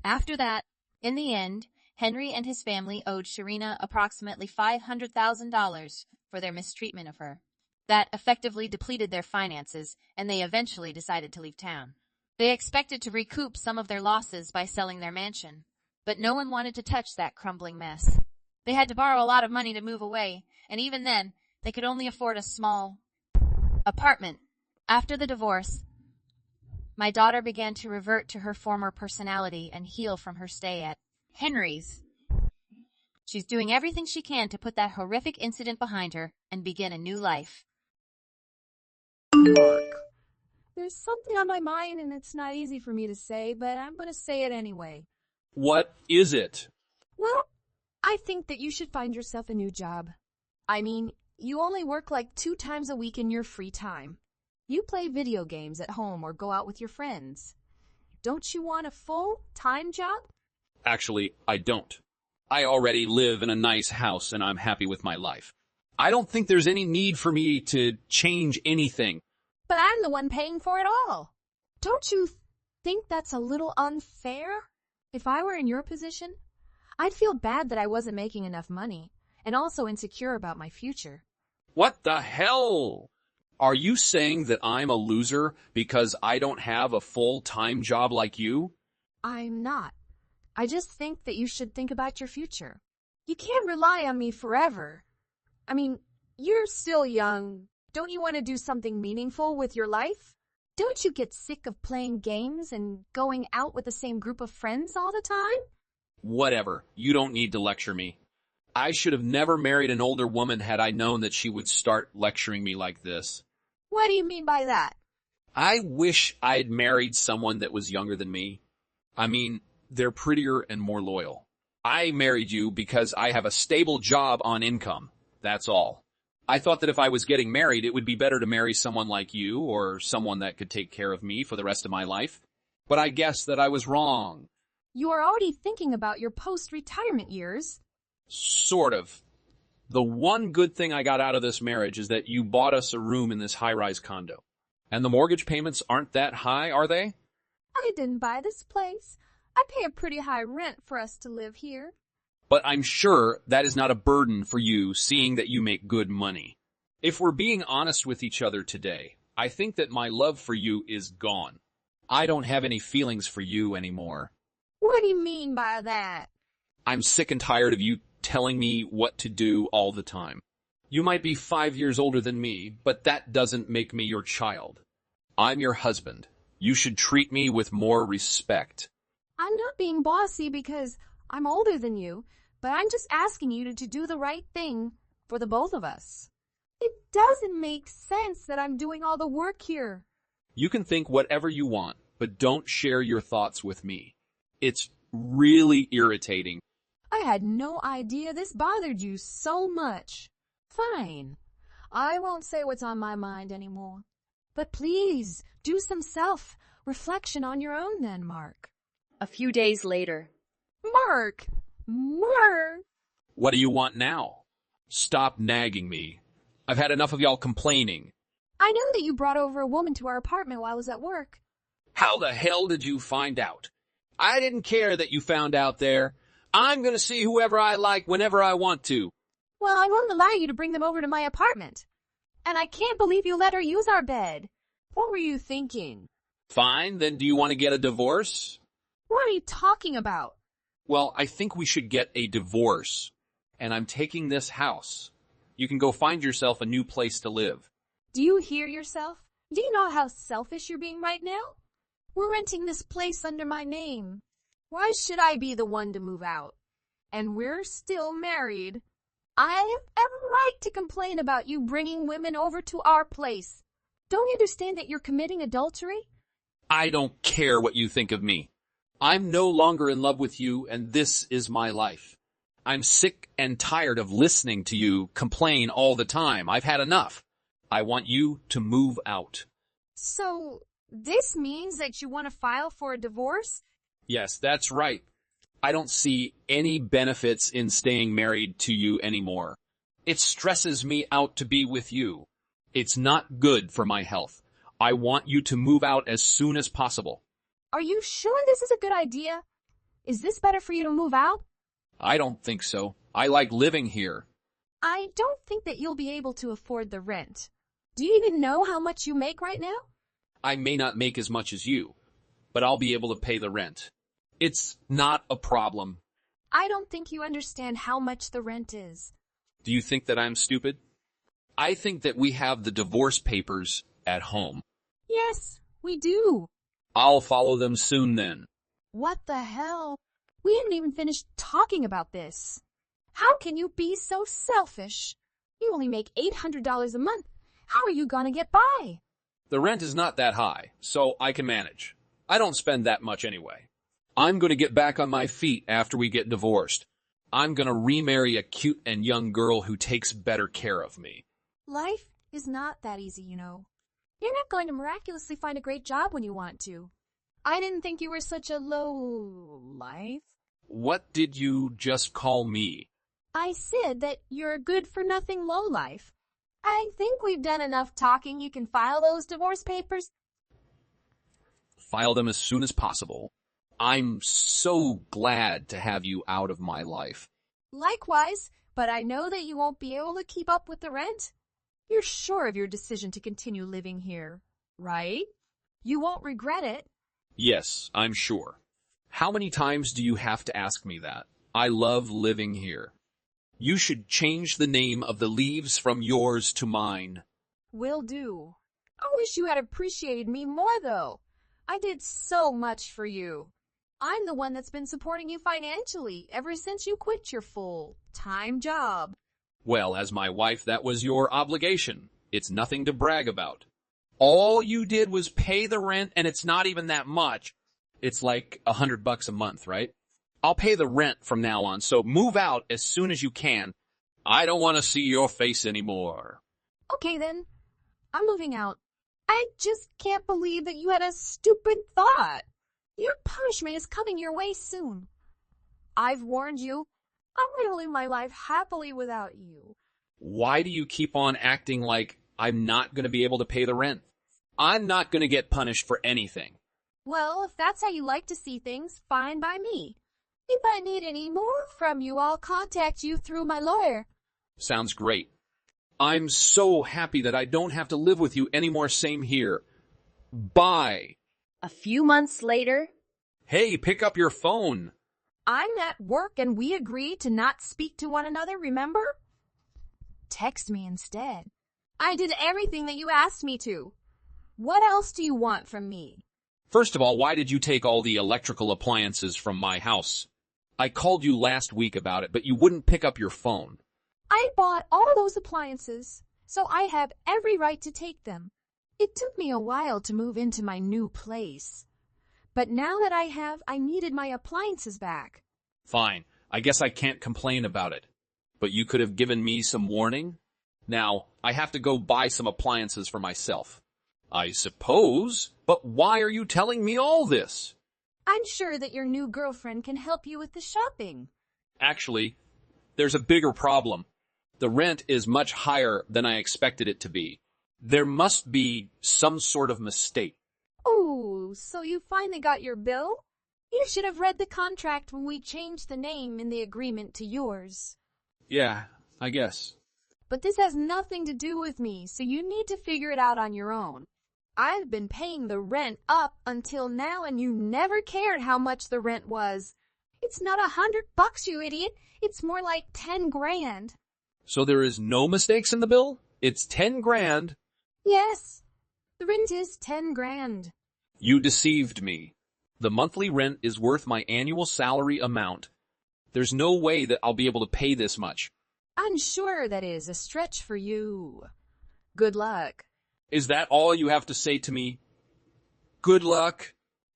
Speaker 4: After that, in the end, Henry and his family owed Sharina approximately $500,000 for their mistreatment of her. That effectively depleted their finances, and they eventually decided to leave town. They expected to recoup some of their losses by selling their mansion, but no one wanted to touch that crumbling mess. They had to borrow a lot of money to move away, and even then, they could only afford a small apartment. After the divorce, my daughter began to revert to her former personality and heal from her stay at Henry's. She's doing everything she can to put that horrific incident behind her and begin a new life.
Speaker 2: Mark. There's something on my mind and it's not easy for me to say, but I'm going to say it anyway.
Speaker 3: What is it?
Speaker 2: Well, I think that you should find yourself a new job. I mean, you only work like 2 times a week in your free time. You play video games at home or go out with your friends. Don't you want a full-time job?
Speaker 5: Actually, I don't. I already live in a nice house and I'm happy with my life. I don't think there's any need for me to change anything.
Speaker 2: But I'm the one paying for it all. Don't you think that's a little unfair? If I were in your position, I'd feel bad that I wasn't making enough money and also insecure about my future.
Speaker 5: What the hell? Are you saying that I'm a loser because I don't have a full-time job like you?
Speaker 2: I'm not. I just think that you should think about your future. You can't rely on me forever. I mean, you're still young. Don't you want to do something meaningful with your life? Don't you get sick of playing games and going out with the same group of friends all the time?
Speaker 5: Whatever. You don't need to lecture me. I should have never married an older woman had I known that she would start lecturing me like this.
Speaker 2: What do you mean by that?
Speaker 5: I wish I'd married someone that was younger than me. I mean, they're prettier and more loyal. I married you because I have a stable job on income. That's all. I thought that if I was getting married, it would be better to marry someone like you or someone that could take care of me for the rest of my life. But I guess that I was wrong.
Speaker 2: You are already thinking about your post-retirement years.
Speaker 5: Sort of. The one good thing I got out of this marriage is that you bought us a room in this high-rise condo. And the mortgage payments aren't that high, are they?
Speaker 2: I didn't buy this place. I pay a pretty high rent for us to live here.
Speaker 5: But I'm sure that is not a burden for you, seeing that you make good money. If we're being honest with each other today, I think that my love for you is gone. I don't have any feelings for you anymore.
Speaker 4: What do you mean by that?
Speaker 5: I'm sick and tired of you telling me what to do all the time. You might be 5 years older than me, but that doesn't make me your child. I'm your husband. You should treat me with more respect.
Speaker 6: I'm not being bossy because I'm older than you, but I'm just asking you to do the right thing for the both of us. It doesn't make sense that I'm doing all the work here.
Speaker 5: You can think whatever you want, but don't share your thoughts with me. It's really irritating.
Speaker 6: I had no idea this bothered you so much. Fine. I won't say what's on my mind anymore. But please, do some self-reflection on your own then, Mark.
Speaker 2: A few days later.
Speaker 6: Mark! Mark!
Speaker 5: What do you want now? Stop nagging me. I've had enough of y'all complaining.
Speaker 6: I know that you brought over a woman to our apartment while I was at work.
Speaker 5: How the hell did you find out? I didn't care that you found out there. I'm gonna see whoever I like whenever I want to.
Speaker 6: Well, I won't allow you to bring them over to my apartment. And I can't believe you let her use our bed. What were you thinking?
Speaker 5: Fine, then do you want to get a divorce?
Speaker 6: What are you talking about?
Speaker 5: Well, I think we should get a divorce. And I'm taking this house. You can go find yourself a new place to live.
Speaker 6: Do you hear yourself? Do you know how selfish you're being right now? We're renting this place under my name. Why should I be the one to move out? And we're still married. I have every right to complain about you bringing women over to our place. Don't you understand that you're committing adultery?
Speaker 5: I don't care what you think of me. I'm no longer in love with you, and this is my life. I'm sick and tired of listening to you complain all the time. I've had enough. I want you to move out.
Speaker 6: So, this means that you want to file for a divorce?
Speaker 5: Yes, that's right. I don't see any benefits in staying married to you anymore. It stresses me out to be with you. It's not good for my health. I want you to move out as soon as possible.
Speaker 6: Are you sure this is a good idea? Is this better for you to move out?
Speaker 5: I don't think so. I like living here.
Speaker 6: I don't think that you'll be able to afford the rent. Do you even know how much you make right now?
Speaker 5: I may not make as much as you, but I'll be able to pay the rent. It's not a problem.
Speaker 6: I don't think you understand how much the rent is.
Speaker 5: Do you think that I'm stupid? I think that we have the divorce papers at home.
Speaker 6: Yes, we do.
Speaker 5: I'll follow them soon then.
Speaker 6: What the hell? We haven't even finished talking about this. How can you be so selfish? You only make $800 a month. How are you gonna get by?
Speaker 5: The rent is not that high, so I can manage. I don't spend that much anyway. I'm going to get back on my feet after we get divorced. I'm going to remarry a cute and young girl who takes better care of me.
Speaker 6: Life is not that easy, you know. You're not going to miraculously find a great job when you want to. I didn't think you were such a low life.
Speaker 5: What did you just call me?
Speaker 6: I said that you're a good-for-nothing lowlife. I think we've done enough talking. You can file those divorce papers.
Speaker 5: File them as soon as possible. I'm so glad to have you out of my life.
Speaker 6: Likewise, but I know that you won't be able to keep up with the rent. You're sure of your decision to continue living here, right? You won't regret it.
Speaker 5: Yes, I'm sure. How many times do you have to ask me that? I love living here. You should change the name of the leaves from yours to mine.
Speaker 6: Will do. I wish you had appreciated me more, though. I did so much for you. I'm the one that's been supporting you financially ever since you quit your full-time job.
Speaker 5: Well, as my wife, that was your obligation. It's nothing to brag about. All you did was pay the rent, and it's not even that much. It's like $100 a month, right? I'll pay the rent from now on, so move out as soon as you can. I don't want to see your face anymore.
Speaker 6: Okay, then. I'm moving out. I just can't believe that you had a stupid thought. Your punishment is coming your way soon. I've warned you. I'm going to live my life happily without you.
Speaker 5: Why do you keep on acting like I'm not going to be able to pay the rent? I'm not going to get punished for anything.
Speaker 6: Well, if that's how you like to see things, fine by me. If I need any more from you, I'll contact you through my lawyer.
Speaker 5: Sounds great. I'm so happy that I don't have to live with you anymore. Same here. Bye.
Speaker 7: A few months later,
Speaker 5: Hey, pick up your phone.
Speaker 6: I'm at work and we agreed to not speak to one another, remember? Text me instead. I did everything that you asked me to. What else do you want from me?
Speaker 5: First of all, why did you take all the electrical appliances from my house? I called you last week about it, but you wouldn't pick up your phone.
Speaker 6: I bought all those appliances, so I have every right to take them. It took me a while to move into my new place. But now that I needed my appliances back.
Speaker 5: Fine. I guess I can't complain about it. But you could have given me some warning? Now, I have to go buy some appliances for myself. I suppose, but why are you telling me all this?
Speaker 6: I'm sure that your new girlfriend can help you with the shopping.
Speaker 5: Actually, there's a bigger problem. The rent is much higher than I expected it to be. There must be some sort of mistake.
Speaker 6: Oh, so you finally got your bill? You should have read the contract when we changed the name in the agreement to yours.
Speaker 5: Yeah, I guess.
Speaker 6: But this has nothing to do with me, so you need to figure it out on your own. I've been paying the rent up until now and you never cared how much the rent was. It's not $100, you idiot. It's more like 10 grand.
Speaker 5: So there is no mistakes in the bill? It's 10 grand.
Speaker 6: Yes, the rent is 10 grand.
Speaker 5: You deceived me. The monthly rent is worth my annual salary amount. There's no way that I'll be able to pay this much.
Speaker 6: I'm sure that is a stretch for you. Good luck.
Speaker 5: Is that all you have to say to me? Good luck.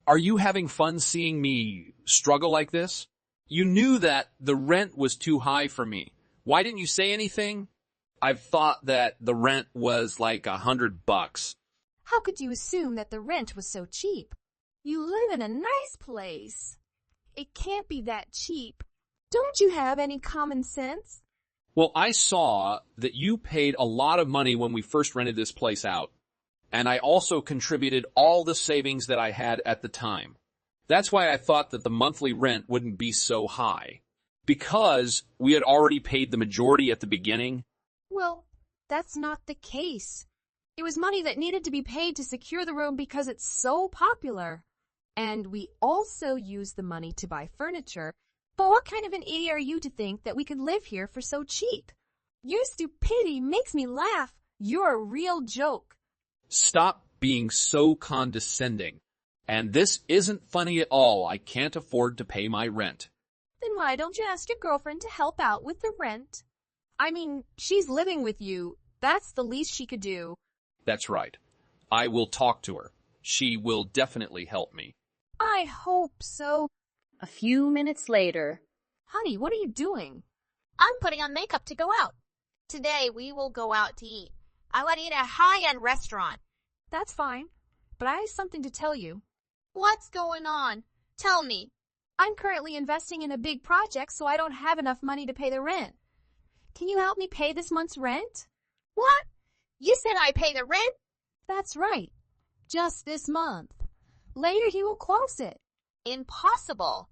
Speaker 5: Are you having fun seeing me struggle like this? You knew that the rent was too high for me. Why didn't you say anything? I've thought that the rent was like $100.
Speaker 6: How could you assume that the rent was so cheap? You live in a nice place. It can't be that cheap. Don't you have any common sense?
Speaker 5: Well, I saw that you paid a lot of money when we first rented this place out. And I also contributed all the savings that I had at the time. That's why I thought that the monthly rent wouldn't be so high. Because we had already paid the majority at the beginning.
Speaker 6: Well, that's not the case. It was money that needed to be paid to secure the room because it's so popular. And we also used the money to buy furniture. But what kind of an idiot are you to think that we could live here for so cheap? Your stupidity makes me laugh. You're a real joke.
Speaker 5: Stop being so condescending. And this isn't funny at all. I can't afford to pay my rent.
Speaker 6: Then why don't you ask your girlfriend to help out with the rent? I mean, she's living with you. That's the least she could do.
Speaker 5: That's right. I will talk to her. She will definitely help me.
Speaker 6: I hope so.
Speaker 7: a few minutes later.
Speaker 6: Honey, what are you doing?
Speaker 8: I'm putting on makeup to go out. Today we will go out to eat. I want to eat at a high-end restaurant.
Speaker 6: That's fine, but I have something to tell you.
Speaker 8: What's going on? Tell me.
Speaker 6: I'm currently investing in a big project, so I don't have enough money to pay the rent. Can you help me pay this month's rent?
Speaker 8: What? You said I pay the rent?
Speaker 6: That's right. Just this month. Later he will close it.
Speaker 8: Impossible.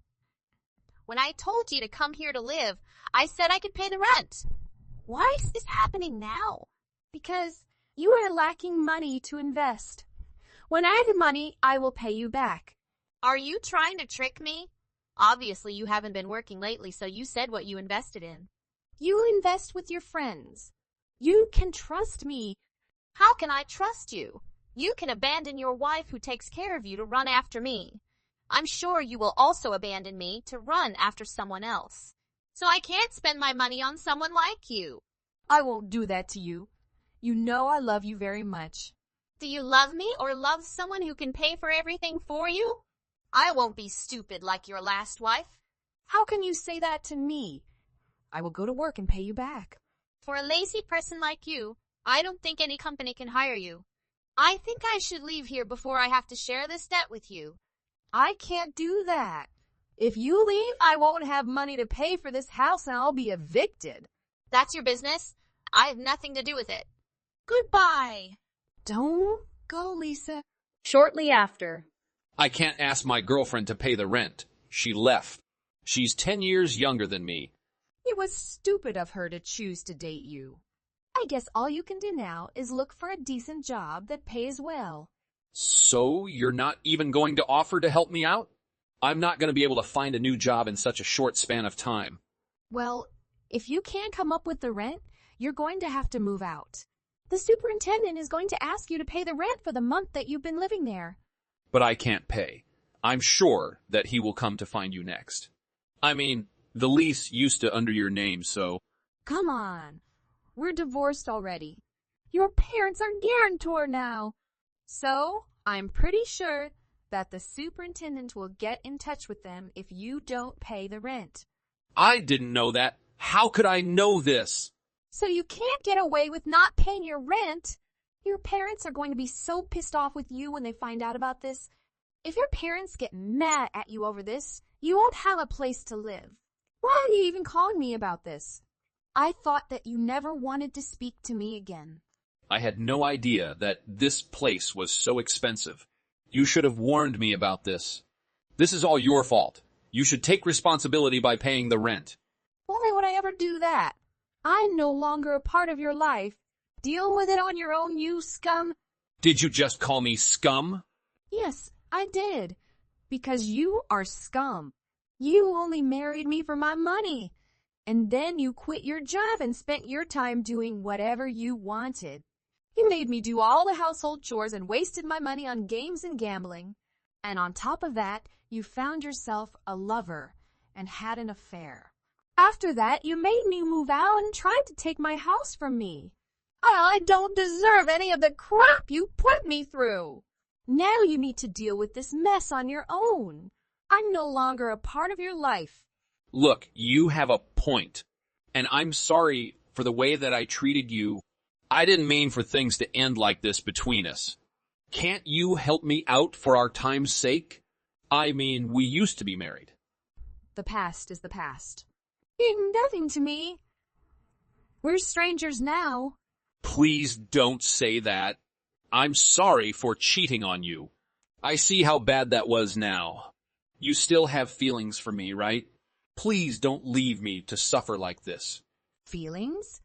Speaker 8: When I told you to come here to live, I said I could pay the rent. Why is this happening now?
Speaker 6: Because you are lacking money to invest. When I have money, I will pay you back.
Speaker 8: Are you trying to trick me? Obviously, you haven't been working lately, so you said what you invested in.
Speaker 6: You invest with your friends. You can trust me.
Speaker 8: How can I trust you? You can abandon your wife who takes care of you to run after me. I'm sure you will also abandon me to run after someone else. So I can't spend my money on someone like you.
Speaker 6: I won't do that to you. You know I love you very much.
Speaker 8: Do you love me or love someone who can pay for everything for you? I won't be stupid like your last wife.
Speaker 6: How can you say that to me? I will go to work and pay you back.
Speaker 8: For a lazy person like you, I don't think any company can hire you. I think I should leave here before I have to share this debt with you.
Speaker 6: I can't do that. If you leave, I won't have money to pay for this house and I'll be evicted.
Speaker 8: That's your business. I have nothing to do with it. Goodbye.
Speaker 6: Don't go, Lisa.
Speaker 7: Shortly after.
Speaker 5: I can't ask my girlfriend to pay the rent. She left. She's 10 years younger than me.
Speaker 6: It was stupid of her to choose to date you. I guess all you can do now is look for a decent job that pays well.
Speaker 5: So you're not even going to offer to help me out? I'm not going to be able to find a new job in such a short span of time.
Speaker 6: Well, if you can't come up with the rent, you're going to have to move out. The superintendent is going to ask you to pay the rent for the month that you've been living there.
Speaker 5: But I can't pay. I'm sure that he will come to find you next. I mean, the lease used to under your name, so...
Speaker 6: Come on. We're divorced already. Your parents are guarantor now. So, I'm pretty sure that the superintendent will get in touch with them if you don't pay the rent.
Speaker 5: I didn't know that. How could I know this?
Speaker 6: So you can't get away with not paying your rent. Your parents are going to be so pissed off with you when they find out about this. If your parents get mad at you over this, you won't have a place to live. Why are you even calling me about this? I thought that you never wanted to speak to me again.
Speaker 5: I had no idea that this place was so expensive. You should have warned me about this. This is all your fault. You should take responsibility by paying the rent.
Speaker 6: Why would I ever do that? I'm no longer a part of your life. Deal with it on your own, you scum.
Speaker 5: Did you just call me scum?
Speaker 6: Yes, I did. Because you are scum. You only married me for my money. And then you quit your job and spent your time doing whatever you wanted. You made me do all the household chores and wasted my money on games and gambling. And on top of that, you found yourself a lover and had an affair. After that, you made me move out and tried to take my house from me. I don't deserve any of the crap you put me through. Now you need to deal with this mess on your own. I'm no longer a part of your life.
Speaker 5: Look, you have a point. And I'm sorry for the way that I treated you. I didn't mean for things to end like this between us. Can't you help me out for our time's sake? I mean, we used to be married.
Speaker 6: The past is the past. You're nothing to me. We're strangers now.
Speaker 5: Please don't say that. I'm sorry for cheating on you. I see how bad that was now. You still have feelings for me, right? Please don't leave me to suffer like this.
Speaker 6: Feelings?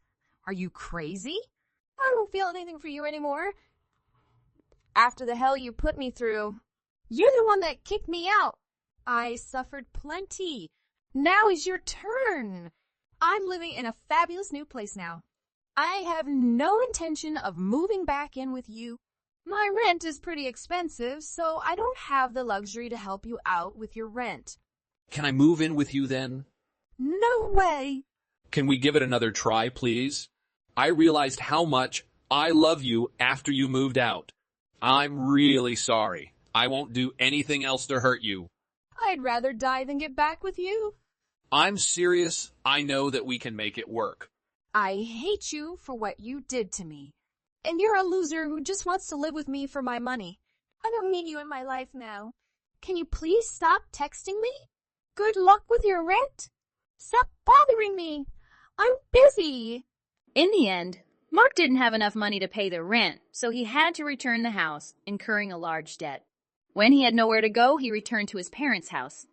Speaker 6: Are you crazy? I don't feel anything for you anymore. After the hell you put me through, you're the one that kicked me out. I suffered plenty. Now is your turn. I'm living in a fabulous new place now. I have no intention of moving back in with you. My rent is pretty expensive, so I don't have the luxury to help you out with your rent.
Speaker 5: Can I move in with you then?
Speaker 6: No way.
Speaker 5: Can we give it another try, please? I realized how much I love you after you moved out. I'm really sorry. I won't do anything else to hurt you.
Speaker 6: I'd rather die than get back with you.
Speaker 5: I'm serious. I know that we can make it work.
Speaker 6: I hate you for what you did to me. And you're a loser who just wants to live with me for my money. I don't need you in my life now. Can you please stop texting me? Good luck with your rent. Stop bothering me. I'm busy.
Speaker 7: In the end, Mark didn't have enough money to pay the rent, so he had to return the house, incurring a large debt. When he had nowhere to go, he returned to his parents' house.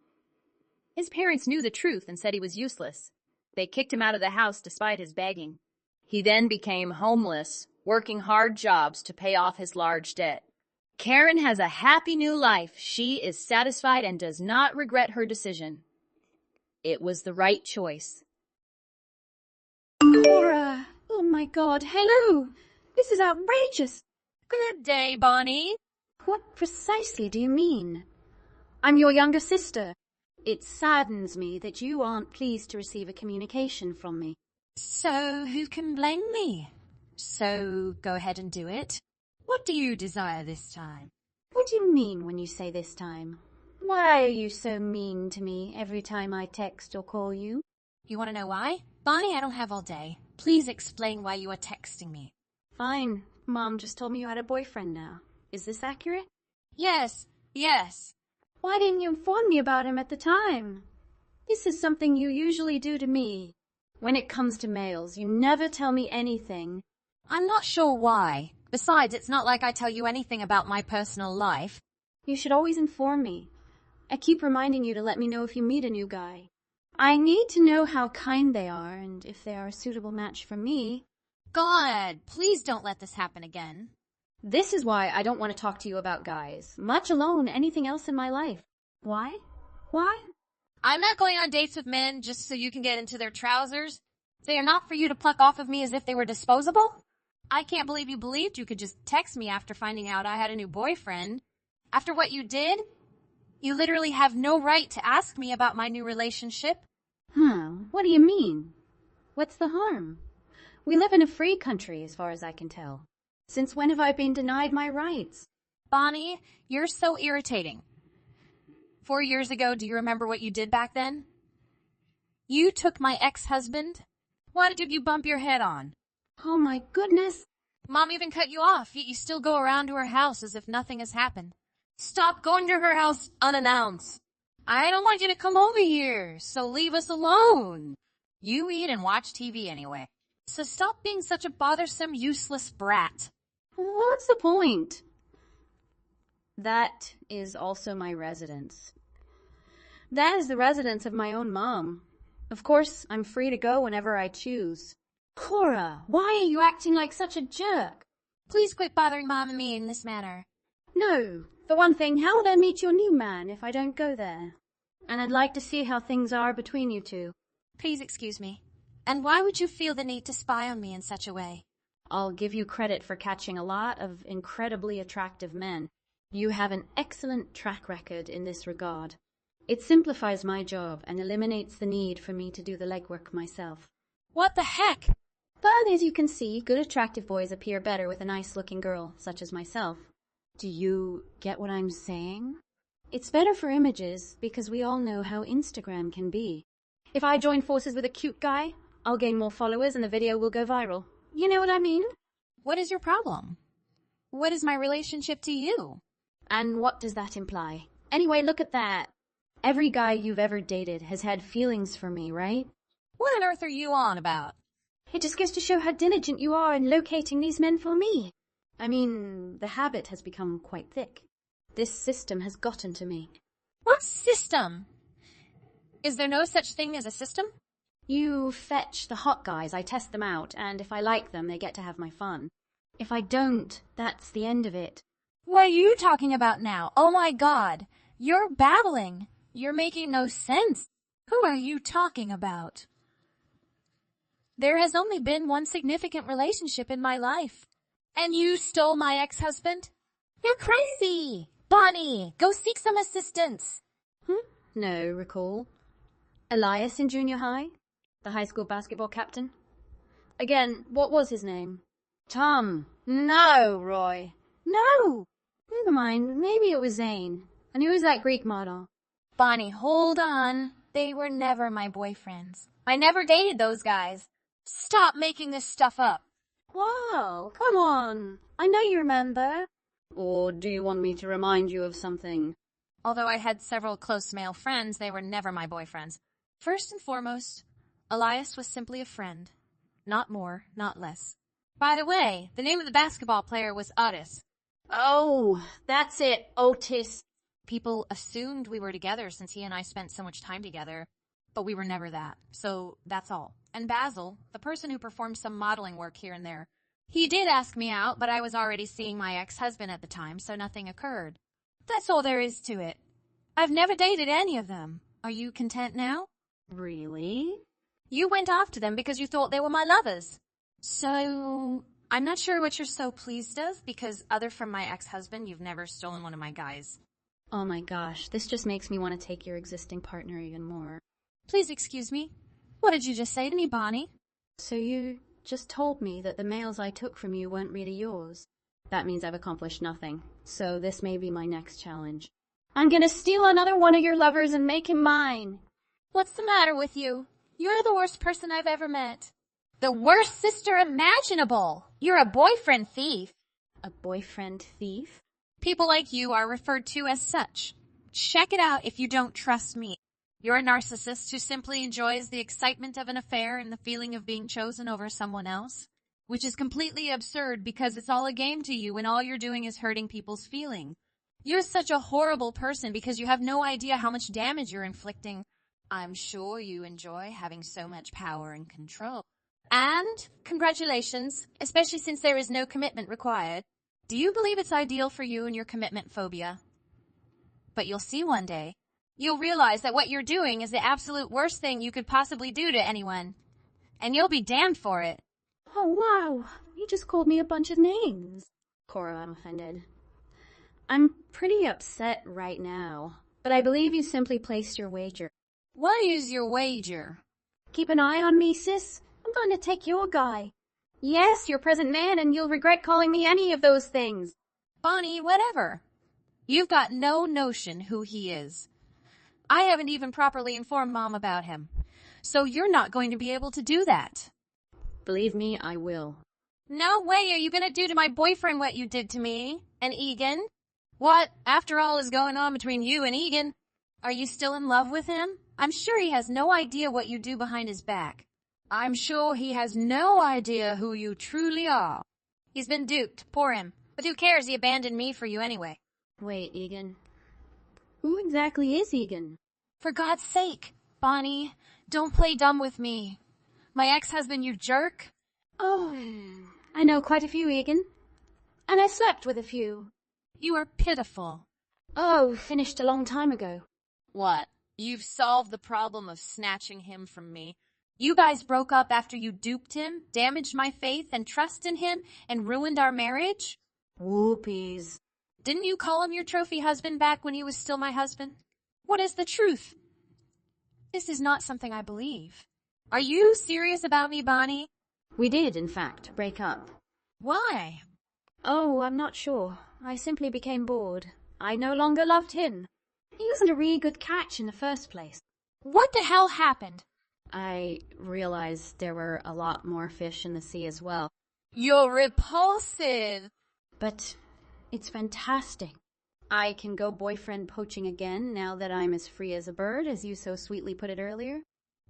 Speaker 7: His parents knew the truth and said he was useless. They kicked him out of the house despite his begging. He then became homeless, working hard jobs to pay off his large debt. Karen has a happy new life. She is satisfied and does not regret her decision. It was the right choice.
Speaker 6: Cora! Oh my God, hello! This is outrageous!
Speaker 2: Good day, Bonnie.
Speaker 9: What precisely do you mean? I'm your younger sister. It saddens me that you aren't pleased to receive a communication from me.
Speaker 4: So who can blame me? So go ahead and do it. What do you desire this time?
Speaker 9: What do you mean when you say this time? Why are you so mean to me every time I text or call you?
Speaker 4: You want to know why? Bonnie, I don't have all day. Please explain why you are texting me.
Speaker 9: Fine. Mom just told me you had a boyfriend now. Is this accurate?
Speaker 4: Yes.
Speaker 9: Why didn't you inform me about him at the time? This is something you usually do to me. When it comes to males, you never tell me anything.
Speaker 4: I'm not sure why. Besides, it's not like I tell you anything about my personal life.
Speaker 9: You should always inform me. I keep reminding you to let me know if you meet a new guy. I need to know how kind they are and if they are a suitable match for me.
Speaker 4: God, please don't let this happen again.
Speaker 9: This is why I don't want to talk to you about guys, much alone anything else in my life. Why? Why?
Speaker 4: I'm not going on dates with men just so you can get into their trousers. They are not for you to pluck off of me as if they were disposable. I can't believe you believed you could just text me after finding out I had a new boyfriend. After what you did, you literally have no right to ask me about my new relationship.
Speaker 9: What do you mean? What's the harm? We live in a free country as far as I can tell. Since when have I been denied my rights?
Speaker 4: Bonnie, you're so irritating. 4 years ago, do you remember what you did back then? You took my ex-husband. What did you bump your head on?
Speaker 9: Oh my goodness.
Speaker 4: Mom even cut you off, yet you still go around to her house as if nothing has happened. Stop going to her house unannounced. I don't want you to come over here, so leave us alone. You eat and watch TV anyway. So stop being such a bothersome, useless brat.
Speaker 9: What's the point? That is also my residence. That is the residence of my own mom. Of course, I'm free to go whenever I choose. Cora, why are you acting like such a jerk?
Speaker 4: Please quit bothering Mom and me in this manner.
Speaker 9: No. For one thing, how will I meet your new man if I don't go there? And I'd like to see how things are between you two.
Speaker 4: Please excuse me. And why would you feel the need to spy on me in such a way?
Speaker 9: I'll give you credit for catching a lot of incredibly attractive men. You have an excellent track record in this regard. It simplifies my job and eliminates the need for me to do the legwork myself.
Speaker 4: What the heck?
Speaker 9: But as you can see, good attractive boys appear better with a nice-looking girl, such as myself. Do you get what I'm saying? It's better for images, because we all know how Instagram can be. If I join forces with a cute guy, I'll gain more followers and the video will go viral. You know what I mean?
Speaker 4: What is your problem? What is my relationship to you?
Speaker 9: And what does that imply? Anyway, look at that. Every guy you've ever dated has had feelings for me, right?
Speaker 4: What on earth are you on about?
Speaker 9: It just goes to show how diligent you are in locating these men for me. I mean, the habit has become quite thick. This system has gotten to me.
Speaker 4: What system? Is there no such thing as a system?
Speaker 9: You fetch the hot guys, I test them out, and if I like them, they get to have my fun. If I don't, that's the end of it.
Speaker 4: What are you talking about now? Oh my God. You're babbling. You're making no sense. Who are you talking about? There has only been one significant relationship in my life. And you stole my ex-husband? You're crazy! Bonnie, go seek some assistance.
Speaker 9: No, recall. Elias in junior high? The high school basketball captain? Again, what was his name? Tom. No, Roy. No! Never mind, maybe it was Zane. And who was that Greek model?
Speaker 4: Bonnie, hold on. They were never my boyfriends. I never dated those guys. Stop making this stuff up.
Speaker 9: Wow, come on. I know you remember. Or do you want me to remind you of something?
Speaker 4: Although I had several close male friends, they were never my boyfriends. First and foremost, Elias was simply a friend. Not more, not less. By the way, the name of the basketball player was Otis.
Speaker 9: Oh, that's it, Otis.
Speaker 4: People assumed we were together since he and I spent so much time together, but we were never that. So that's all. And Basil, the person who performed some modeling work here and there, he did ask me out, but I was already seeing my ex-husband at the time, so nothing occurred. That's all there is to it. I've never dated any of them. Are you content now?
Speaker 9: Really?
Speaker 4: You went after them because you thought they were my lovers. So, I'm not sure what you're so pleased of, because other from my ex-husband, you've never stolen one of my guys.
Speaker 9: Oh my gosh, this just makes me want to take your existing partner even more.
Speaker 4: Please excuse me. What did you just say to me, Bonnie?
Speaker 9: So you just told me that the males I took from you weren't really yours. That means I've accomplished nothing. So this may be my next challenge. I'm gonna steal another one of your lovers and make him mine.
Speaker 4: What's the matter with you? You're the worst person I've ever met. The worst sister imaginable. You're a boyfriend thief.
Speaker 9: A boyfriend thief?
Speaker 4: People like you are referred to as such. Check it out if you don't trust me. You're a narcissist who simply enjoys the excitement of an affair and the feeling of being chosen over someone else, which is completely absurd because it's all a game to you and all you're doing is hurting people's feelings. You're such a horrible person because you have no idea how much damage you're inflicting. I'm sure you enjoy having so much power and control. And congratulations, especially since there is no commitment required. Do you believe it's ideal for you and your commitment phobia? But you'll see one day. You'll realize that what you're doing is the absolute worst thing you could possibly do to anyone. And you'll be damned for it.
Speaker 9: Oh, wow. You just called me a bunch of names. Cora, I'm offended. I'm pretty upset right now, but I believe you simply placed your wager.
Speaker 4: What is your wager?
Speaker 9: Keep an eye on me, sis. I'm going to take your guy. Yes, your present man, and you'll regret calling me any of those things.
Speaker 4: Bonnie, whatever. You've got no notion who he is. I haven't even properly informed Mom about him. So you're not going to be able to do that.
Speaker 9: Believe me, I will.
Speaker 4: No way are you going to do to my boyfriend what you did to me and Egan. What, after all, is going on between you and Egan? Are you still in love with him? I'm sure he has no idea what you do behind his back. I'm sure he has no idea who you truly are. He's been duped, poor him. But who cares, he abandoned me for you anyway.
Speaker 9: Wait, Egan. Who exactly is Egan?
Speaker 4: For God's sake, Bonnie, don't play dumb with me. My ex-husband, you jerk.
Speaker 9: Oh, I know quite a few, Egan. And I slept with a few.
Speaker 4: You are pitiful.
Speaker 9: Oh, finished a long time ago.
Speaker 4: What? You've solved the problem of snatching him from me. You guys broke up after you duped him, damaged my faith and trust in him, and ruined our marriage?
Speaker 9: Whoopies.
Speaker 4: Didn't you call him your trophy husband back when he was still my husband? What is the truth? This is not something I believe. Are you serious about me, Bonnie?
Speaker 9: We did, in fact, break up.
Speaker 4: Why?
Speaker 9: Oh, I'm not sure. I simply became bored. I no longer loved him. He wasn't a really good catch in the first place.
Speaker 4: What the hell happened?
Speaker 9: I realized there were a lot more fish in the sea as well.
Speaker 4: You're repulsive.
Speaker 9: But it's fantastic. I can go boyfriend poaching again now that I'm as free as a bird, as you so sweetly put it earlier.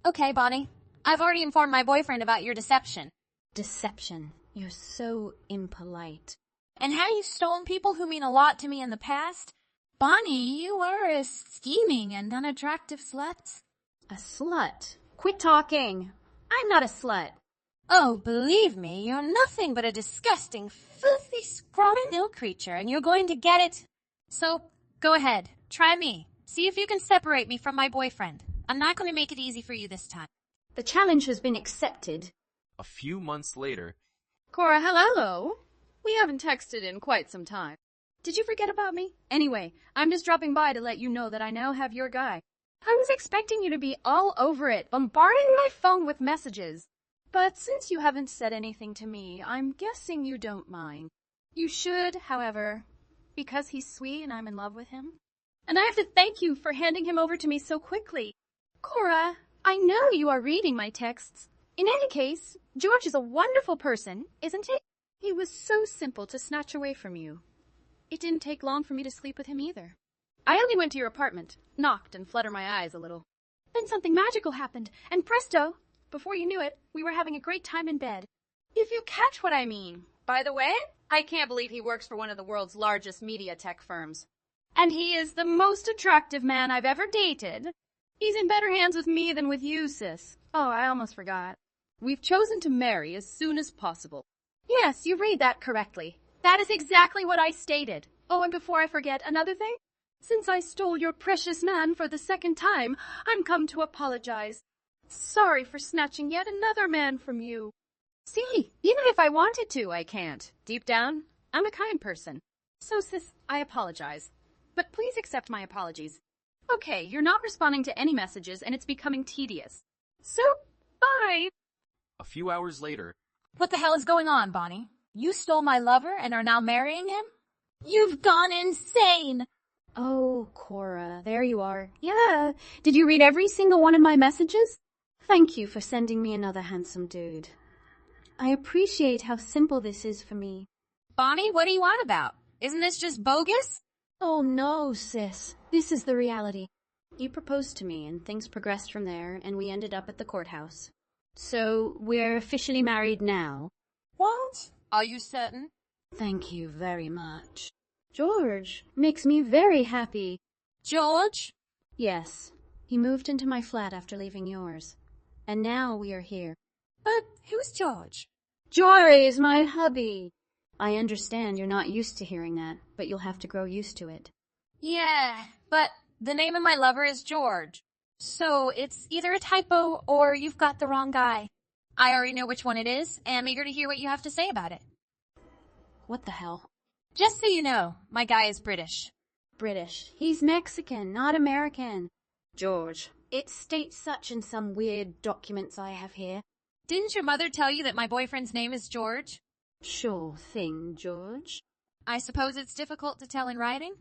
Speaker 4: Okay, Bonnie. I've already informed my boyfriend about your deception.
Speaker 9: Deception. You're so impolite.
Speaker 4: And how you've stolen people who mean a lot to me in the past? Bonnie, you are a scheming and unattractive slut.
Speaker 9: A slut? Quit talking. I'm not a slut.
Speaker 4: Oh, believe me, you're nothing but a disgusting, filthy, scrawny ill creature, and you're going to get it. So, go ahead. Try me. See if you can separate me from my boyfriend. I'm not going to make it easy for you this time.
Speaker 9: The challenge has been accepted.
Speaker 1: A few months later.
Speaker 10: Cora, hello. We haven't texted in quite some time. Did you forget about me? Anyway, I'm just dropping by to let you know that I now have your guy. I was expecting you to be all over it, bombarding my phone with messages. But since you haven't said anything to me, I'm guessing you don't mind. You should, however, because he's sweet and I'm in love with him. And I have to thank you for handing him over to me so quickly. Cora, I know you are reading my texts. In any case, George is a wonderful person, isn't he? He was so simple to snatch away from you. It didn't take long for me to sleep with him either. I only went to your apartment, knocked, and fluttered my eyes a little. Then something magical happened, and presto, before you knew it, we were having a great time in bed. If you catch what I mean. By the way, I can't believe he works for one of the world's largest media tech firms. And he is the most attractive man I've ever dated. He's in better hands with me than with you, sis. Oh, I almost forgot. We've chosen to marry as soon as possible. Yes, you read that correctly. That is exactly what I stated. Oh, and before I forget, another thing? Since I stole your precious man for the second time, I'm come to apologize. Sorry for snatching yet another man from you. See, even if I wanted to, I can't. Deep down, I'm a kind person. So, sis, I apologize. But please accept my apologies. Okay, you're not responding to any messages, and it's becoming tedious. So, bye!
Speaker 1: A few hours later.
Speaker 4: What the hell is going on, Bonnie? You stole my lover and are now marrying him? You've gone insane!
Speaker 9: Oh, Cora, there you are. Yeah, did you read every single one of my messages? Thank you for sending me another handsome dude. I appreciate how simple this is for me.
Speaker 4: Bonnie, what are you on about? Isn't this just bogus?
Speaker 9: Oh no, sis. This is the reality. You proposed to me and things progressed from there and we ended up at the courthouse. So, we're officially married now.
Speaker 4: What? Are you certain?
Speaker 9: Thank you very much. George makes me very happy.
Speaker 4: George?
Speaker 9: Yes. He moved into my flat after leaving yours. And now we are here.
Speaker 2: But who's George?
Speaker 9: Jory is my hubby. I understand you're not used to hearing that, but you'll have to grow used to it.
Speaker 4: Yeah, but the name of my lover is George. So it's either a typo or you've got the wrong guy. I already know which one it is, and I'm eager to hear what you have to say about it.
Speaker 9: What the hell?
Speaker 4: Just so you know, my guy is British.
Speaker 9: British. He's Mexican, not American. George. It states such in some weird documents I have here.
Speaker 4: Didn't your mother tell you that my boyfriend's name is George?
Speaker 9: Sure thing, George.
Speaker 4: I suppose it's difficult to tell in writing?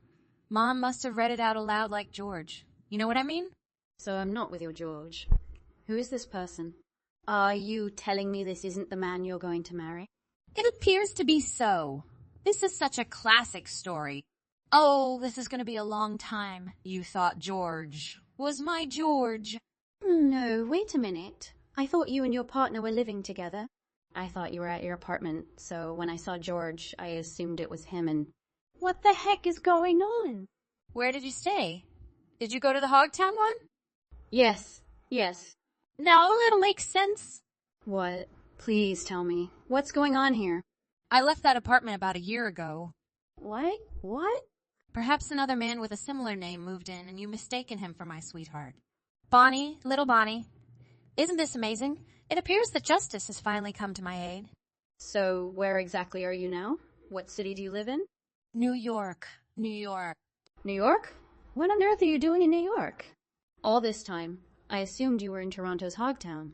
Speaker 4: Mom must have read it out aloud like George. You know what I mean?
Speaker 9: So I'm not with your George. Who is this person? Are you telling me this isn't the man you're going to marry?
Speaker 4: It appears to be so. This is such a classic story. Oh, this is going to be a long time. You thought George was my George.
Speaker 9: No, wait a minute. I thought you and your partner were living together. I thought you were at your apartment, so when I saw George, I assumed it was him and... What the heck is going on?
Speaker 4: Where did you stay? Did you go to the Hogtown one?
Speaker 9: Yes.
Speaker 4: Now it'll make sense.
Speaker 9: What? Please tell me. What's going on here?
Speaker 4: I left that apartment about a year ago.
Speaker 9: What?
Speaker 4: Perhaps another man with a similar name moved in and you mistaken him for my sweetheart. Bonnie, little Bonnie. Isn't this amazing? It appears that justice has finally come to my aid.
Speaker 9: So, where exactly are you now? What city do you live in?
Speaker 4: New York. New York.
Speaker 9: New York? What on earth are you doing in New York? All this time, I assumed you were in Toronto's Hogtown.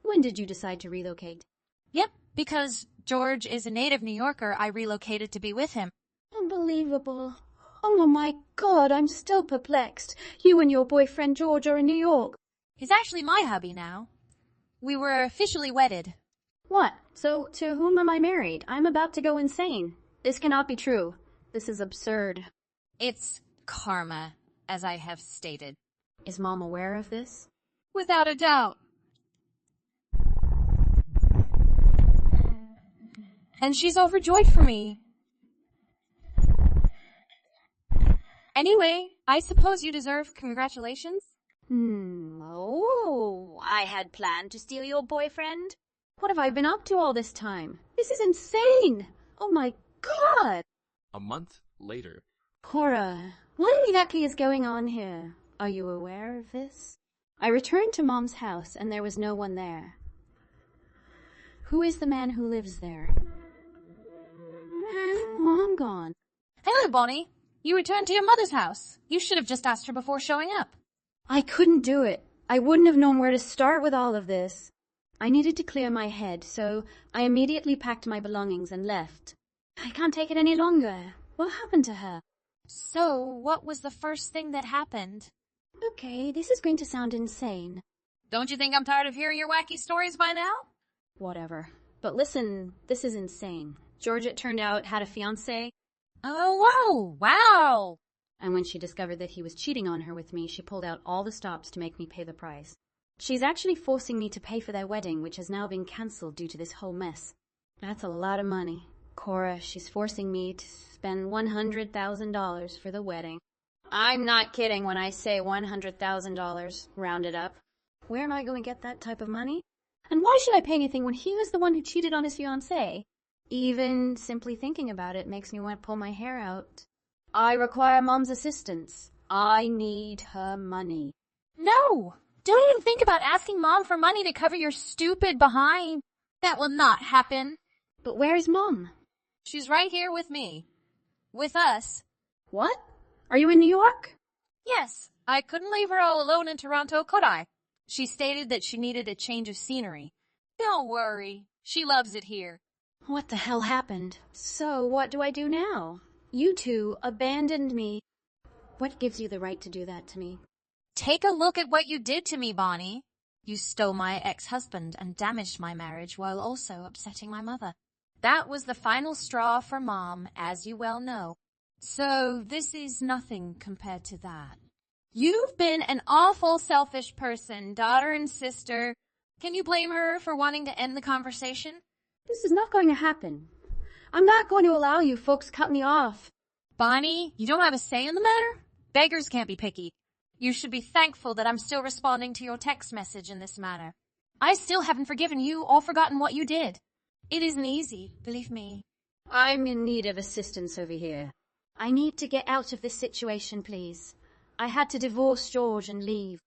Speaker 9: When did you decide to relocate?
Speaker 4: Yep, because George is a native New Yorker, I relocated to be with him.
Speaker 9: Unbelievable. Oh my God, I'm still perplexed. You and your boyfriend George are in New York.
Speaker 4: He's actually my hubby now. We were officially wedded.
Speaker 9: What? So, to whom am I married? I'm about to go insane. This cannot be true. This is absurd.
Speaker 4: It's karma, as I have stated.
Speaker 9: Is Mom aware of this?
Speaker 4: Without a doubt. And she's overjoyed for me. Anyway, I suppose you deserve congratulations?
Speaker 9: Oh, I had planned to steal your boyfriend. What have I been up to all this time? This is insane. Oh my God.
Speaker 1: A month later.
Speaker 9: Cora, what exactly is going on here? Are you aware of this? I returned to Mom's house and there was no one there. Who is the man who lives there? I'm gone.
Speaker 4: Hello, Bonnie. You returned to your mother's house. You should have just asked her before showing up.
Speaker 9: I couldn't do it. I wouldn't have known where to start with all of this. I needed to clear my head, so I immediately packed my belongings and left. I can't take it any longer. What happened to her?
Speaker 4: So, what was the first thing that happened?
Speaker 9: Okay, this is going to sound insane.
Speaker 4: Don't you think I'm tired of hearing your wacky stories by now?
Speaker 9: Whatever. But listen, this is insane. George, it turned out, had a fiancé.
Speaker 4: Oh, wow!
Speaker 9: And when she discovered that he was cheating on her with me, she pulled out all the stops to make me pay the price. She's actually forcing me to pay for their wedding, which has now been cancelled due to this whole mess. That's a lot of money. Cora, she's forcing me to spend $100,000 for the wedding. I'm not kidding when I say $100,000, rounded up. Where am I going to get that type of money? And why should I pay anything when he was the one who cheated on his fiancée? Even simply thinking about it makes me want to pull my hair out. I require Mom's assistance. I need her money.
Speaker 4: No! Don't even think about asking Mom for money to cover your stupid behind. That will not happen.
Speaker 9: But where is Mom?
Speaker 4: She's right here with me. With us.
Speaker 9: What? Are you in New York?
Speaker 4: Yes. I couldn't leave her all alone in Toronto, could I? She stated that she needed a change of scenery. Don't worry. She loves it here.
Speaker 9: What the hell happened? So, what do I do now? You two abandoned me. What gives you the right to do that to me?
Speaker 4: Take a look at what you did to me, Bonnie. You stole my ex-husband and damaged my marriage while also upsetting my mother. That was the final straw for Mom, as you well know. So this is nothing compared to that. You've been an awful selfish person, daughter and sister. Can you blame her for wanting to end the conversation?
Speaker 9: This is not going to happen. I'm not going to allow you folks cut me off.
Speaker 4: Bonnie, you don't have a say in the matter? Beggars can't be picky. You should be thankful that I'm still responding to your text message in this matter.
Speaker 10: I still haven't forgiven you or forgotten what you did.
Speaker 4: It isn't easy, believe me.
Speaker 9: I'm in need of assistance over here. I need to get out of this situation, please. I had to divorce George and leave.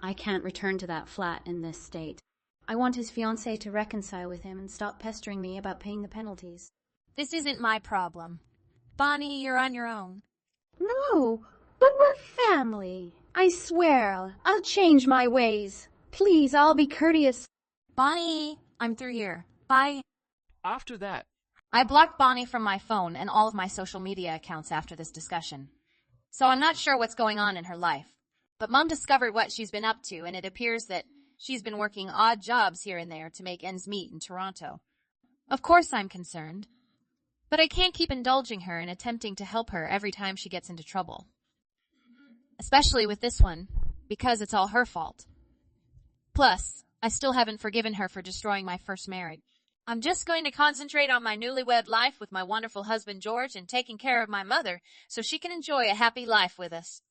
Speaker 9: I can't return to that flat in this state. I want his fiancée to reconcile with him and stop pestering me about paying the penalties.
Speaker 4: This isn't my problem. Bonnie, you're on your own.
Speaker 10: No, but we're family. I swear, I'll change my ways. Please, I'll be courteous.
Speaker 4: Bonnie, I'm through here. Bye.
Speaker 1: After that,
Speaker 4: I blocked Bonnie from my phone and all of my social media accounts after this discussion. So I'm not sure what's going on in her life. But Mom discovered what she's been up to, and it appears that she's been working odd jobs here and there to make ends meet in Toronto. Of course I'm concerned. But I can't keep indulging her and attempting to help her every time she gets into trouble. Especially with this one, because it's all her fault. Plus, I still haven't forgiven her for destroying my first marriage. I'm just going to concentrate on my newlywed life with my wonderful husband George and taking care of my mother so she can enjoy a happy life with us.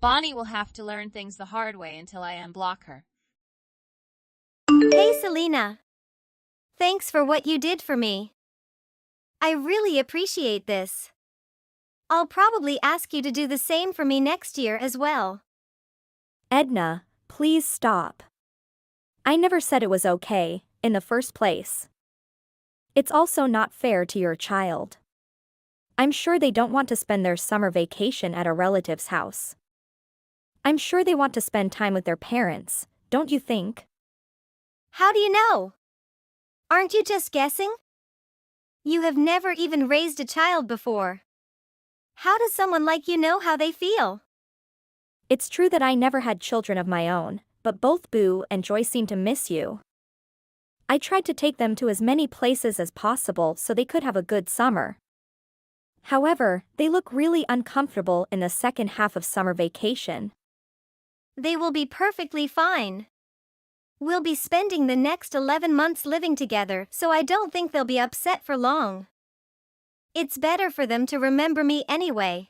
Speaker 4: Bonnie will have to learn things the hard way until I unblock her.
Speaker 11: Hey, Selena. Thanks for what you did for me. I really appreciate this. I'll probably ask you to do the same for me next year as well.
Speaker 12: Edna, please stop. I never said it was okay, in the first place. It's also not fair to your child. I'm sure they don't want to spend their summer vacation at a relative's house. I'm sure they want to spend time with their parents, don't you think?
Speaker 11: How do you know? Aren't you just guessing? You have never even raised a child before. How does someone like you know how they feel?
Speaker 12: It's true that I never had children of my own, but both Boo and Joy seem to miss you. I tried to take them to as many places as possible so they could have a good summer. However, they look really uncomfortable in the second half of summer vacation.
Speaker 11: They will be perfectly fine. We'll be spending the next 11 months living together, so I don't think they'll be upset for long. It's better for them to remember me anyway.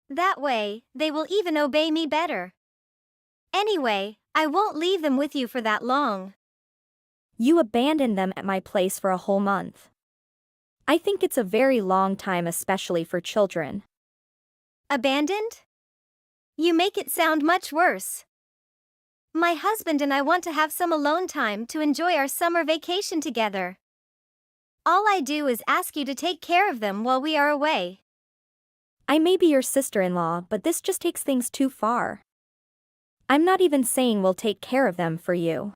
Speaker 11: That way, they will even obey me better. Anyway, I won't leave them with you for that long.
Speaker 12: You abandoned them at my place for a whole month. I think it's a very long time, especially for children.
Speaker 11: Abandoned? You make it sound much worse. My husband and I want to have some alone time to enjoy our summer vacation together. All I do is ask you to take care of them while we are away.
Speaker 12: I may be your sister-in-law, but this just takes things too far. I'm not even saying we'll take care of them for you.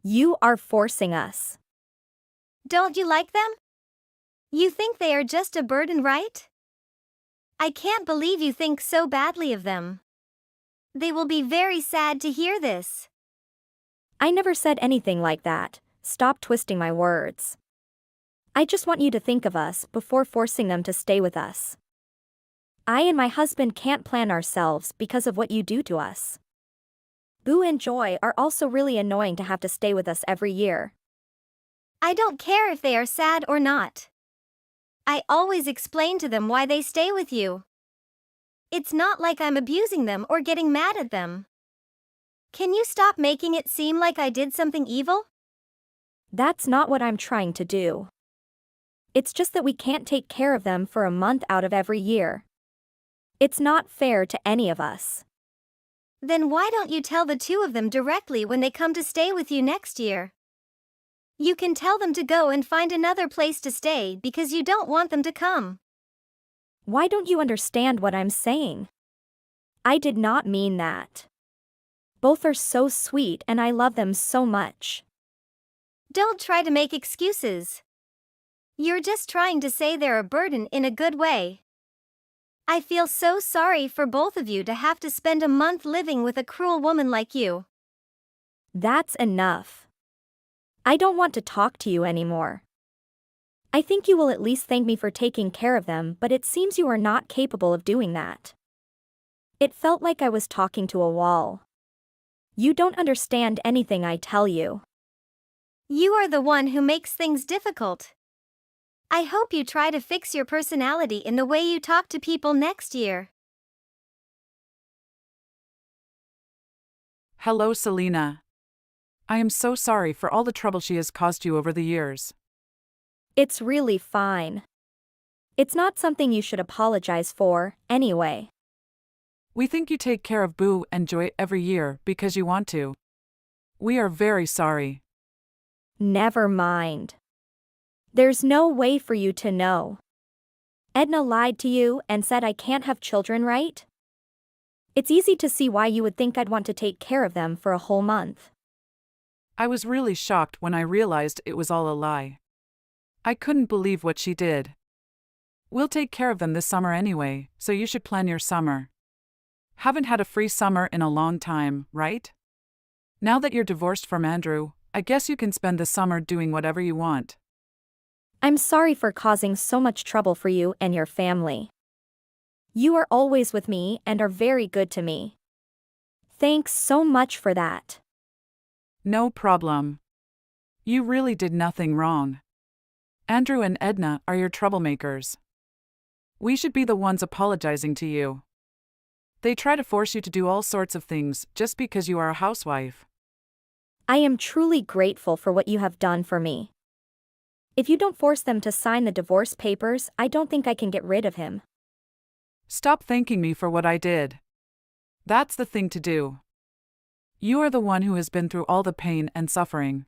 Speaker 12: You are forcing us.
Speaker 11: Don't you like them? You think they are just a burden, right? I can't believe you think so badly of them. They will be very sad to hear this.
Speaker 12: I never said anything like that. Stop twisting my words. I just want you to think of us before forcing them to stay with us. I and my husband can't plan ourselves because of what you do to us. Boo and Joy are also really annoying to have to stay with us every year.
Speaker 11: I don't care if they are sad or not. I always explain to them why they stay with you. It's not like I'm abusing them or getting mad at them. Can you stop making it seem like I did something evil?
Speaker 12: That's not what I'm trying to do. It's just that we can't take care of them for a month out of every year. It's not fair to any of us.
Speaker 11: Then why don't you tell the two of them directly when they come to stay with you next year? You can tell them to go and find another place to stay because you don't want them to come.
Speaker 12: Why don't you understand what I'm saying? I did not mean that. Both are so sweet and I love them so much.
Speaker 11: Don't try to make excuses. You're just trying to say they're a burden in a good way. I feel so sorry for both of you to have to spend a month living with a cruel woman like you.
Speaker 12: That's enough. I don't want to talk to you anymore. I think you will at least thank me for taking care of them, but it seems you are not capable of doing that. It felt like I was talking to a wall. You don't understand anything I tell you.
Speaker 11: You are the one who makes things difficult. I hope you try to fix your personality in the way you talk to people next year.
Speaker 13: Hello, Selena. I am so sorry for all the trouble she has caused you over the years.
Speaker 12: It's really fine. It's not something you should apologize for, anyway.
Speaker 13: We think you take care of Boo and Joy every year because you want to. We are very sorry.
Speaker 12: Never mind. There's no way for you to know. Edna lied to you and said I can't have children, right? It's easy to see why you would think I'd want to take care of them for a whole month.
Speaker 13: I was really shocked when I realized it was all a lie. I couldn't believe what she did. We'll take care of them this summer anyway, so you should plan your summer. Haven't had a free summer in a long time, right? Now that you're divorced from Andrew, I guess you can spend the summer doing whatever you want.
Speaker 12: I'm sorry for causing so much trouble for you and your family. You are always with me and are very good to me. Thanks so much for that.
Speaker 13: No problem. You really did nothing wrong. Andrew and Edna are your troublemakers. We should be the ones apologizing to you. They try to force you to do all sorts of things just because you are a housewife.
Speaker 12: I am truly grateful for what you have done for me. If you don't force them to sign the divorce papers, I don't think I can get rid of him.
Speaker 13: Stop thanking me for what I did. That's the thing to do. You are the one who has been through all the pain and suffering.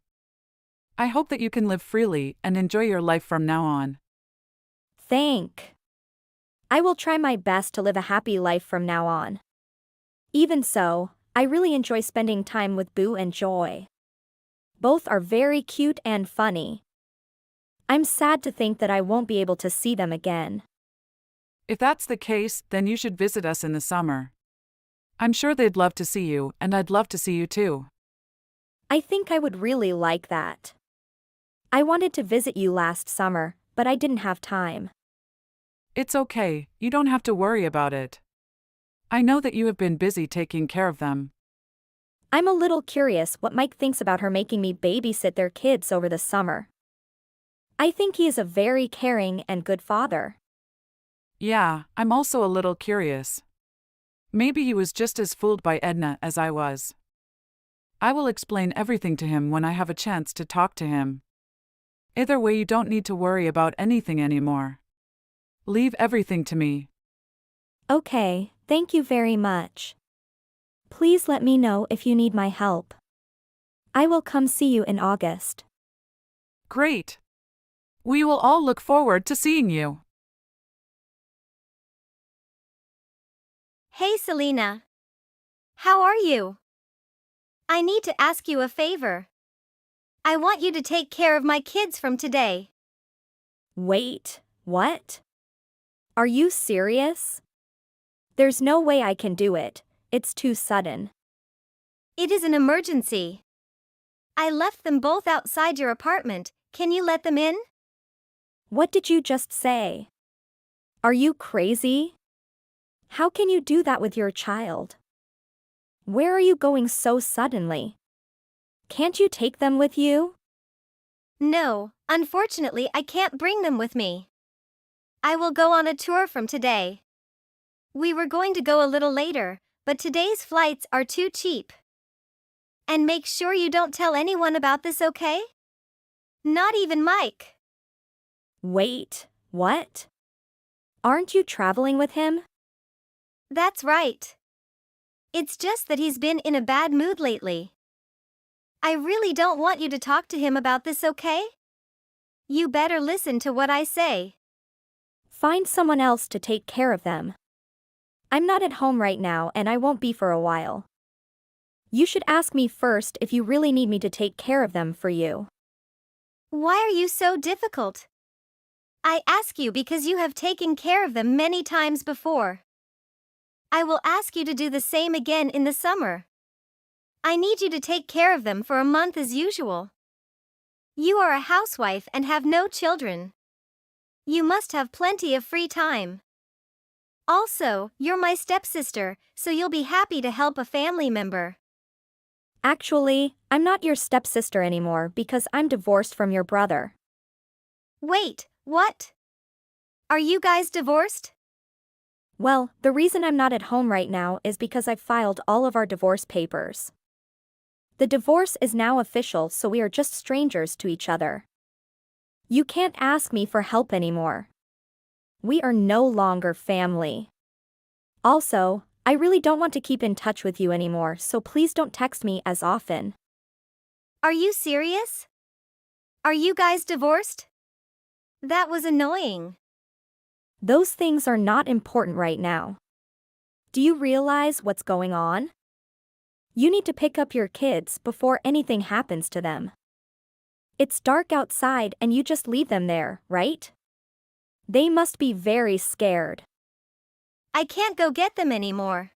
Speaker 13: I hope that you can live freely and enjoy your life from now on.
Speaker 12: I will try my best to live a happy life from now on. Even so, I really enjoy spending time with Boo and Joy. Both are very cute and funny. I'm sad to think that I won't be able to see them again.
Speaker 13: If that's the case, then you should visit us in the summer. I'm sure they'd love to see you, and I'd love to see you too.
Speaker 12: I think I would really like that. I wanted to visit you last summer, but I didn't have time.
Speaker 13: It's okay, you don't have to worry about it. I know that you have been busy taking care of them.
Speaker 12: I'm a little curious what Mike thinks about her making me babysit their kids over the summer. I think he is a very caring and good father.
Speaker 13: Yeah, I'm also a little curious. Maybe he was just as fooled by Edna as I was. I will explain everything to him when I have a chance to talk to him. Either way, you don't need to worry about anything anymore. Leave everything to me.
Speaker 12: Okay, thank you very much. Please let me know if you need my help. I will come see you in August.
Speaker 13: Great. We will all look forward to seeing you.
Speaker 11: Hey, Selena. How are you? I need to ask you a favor. I want you to take care of my kids from today.
Speaker 12: Wait, what? Are you serious? There's no way I can do it. It's too sudden.
Speaker 11: It is an emergency. I left them both outside your apartment. Can you let them in?
Speaker 12: What did you just say? Are you crazy? How can you do that with your child? Where are you going so suddenly? Can't you take them with you?
Speaker 11: No, unfortunately, I can't bring them with me. I will go on a tour from today. We were going to go a little later, but today's flights are too cheap. And make sure you don't tell anyone about this, okay? Not even Mike.
Speaker 12: Wait, what? Aren't you traveling with him?
Speaker 11: That's right. It's just that he's been in a bad mood lately. I really don't want you to talk to him about this, okay? You better listen to what I say.
Speaker 12: Find someone else to take care of them. I'm not at home right now and I won't be for a while. You should ask me first if you really need me to take care of them for you.
Speaker 11: Why are you so difficult? I ask you because you have taken care of them many times before. I will ask you to do the same again in the summer. I need you to take care of them for a month as usual. You are a housewife and have no children. You must have plenty of free time. Also, you're my stepsister, so you'll be happy to help a family member.
Speaker 12: Actually, I'm not your stepsister anymore because I'm divorced from your brother.
Speaker 11: Wait, what? Are you guys divorced?
Speaker 12: Well, the reason I'm not at home right now is because I've filed all of our divorce papers. The divorce is now official, so we are just strangers to each other. You can't ask me for help anymore. We are no longer family. Also, I really don't want to keep in touch with you anymore, so please don't text me as often.
Speaker 11: Are you serious? Are you guys divorced? That was annoying.
Speaker 12: Those things are not important right now. Do you realize what's going on? You need to pick up your kids before anything happens to them. It's dark outside and you just leave them there, right? They must be very scared.
Speaker 11: I can't go get them anymore.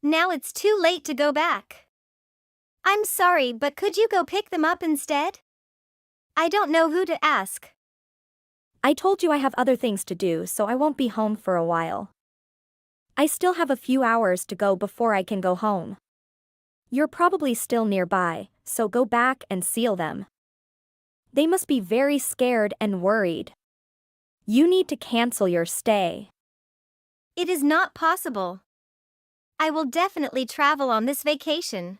Speaker 11: Now it's too late to go back. I'm sorry, but could you go pick them up instead? I don't know who to ask.
Speaker 12: I told you I have other things to do, so I won't be home for a while. I still have a few hours to go before I can go home. You're probably still nearby, so go back and seal them. They must be very scared and worried. You need to cancel your stay.
Speaker 11: It is not possible. I will definitely travel on this vacation.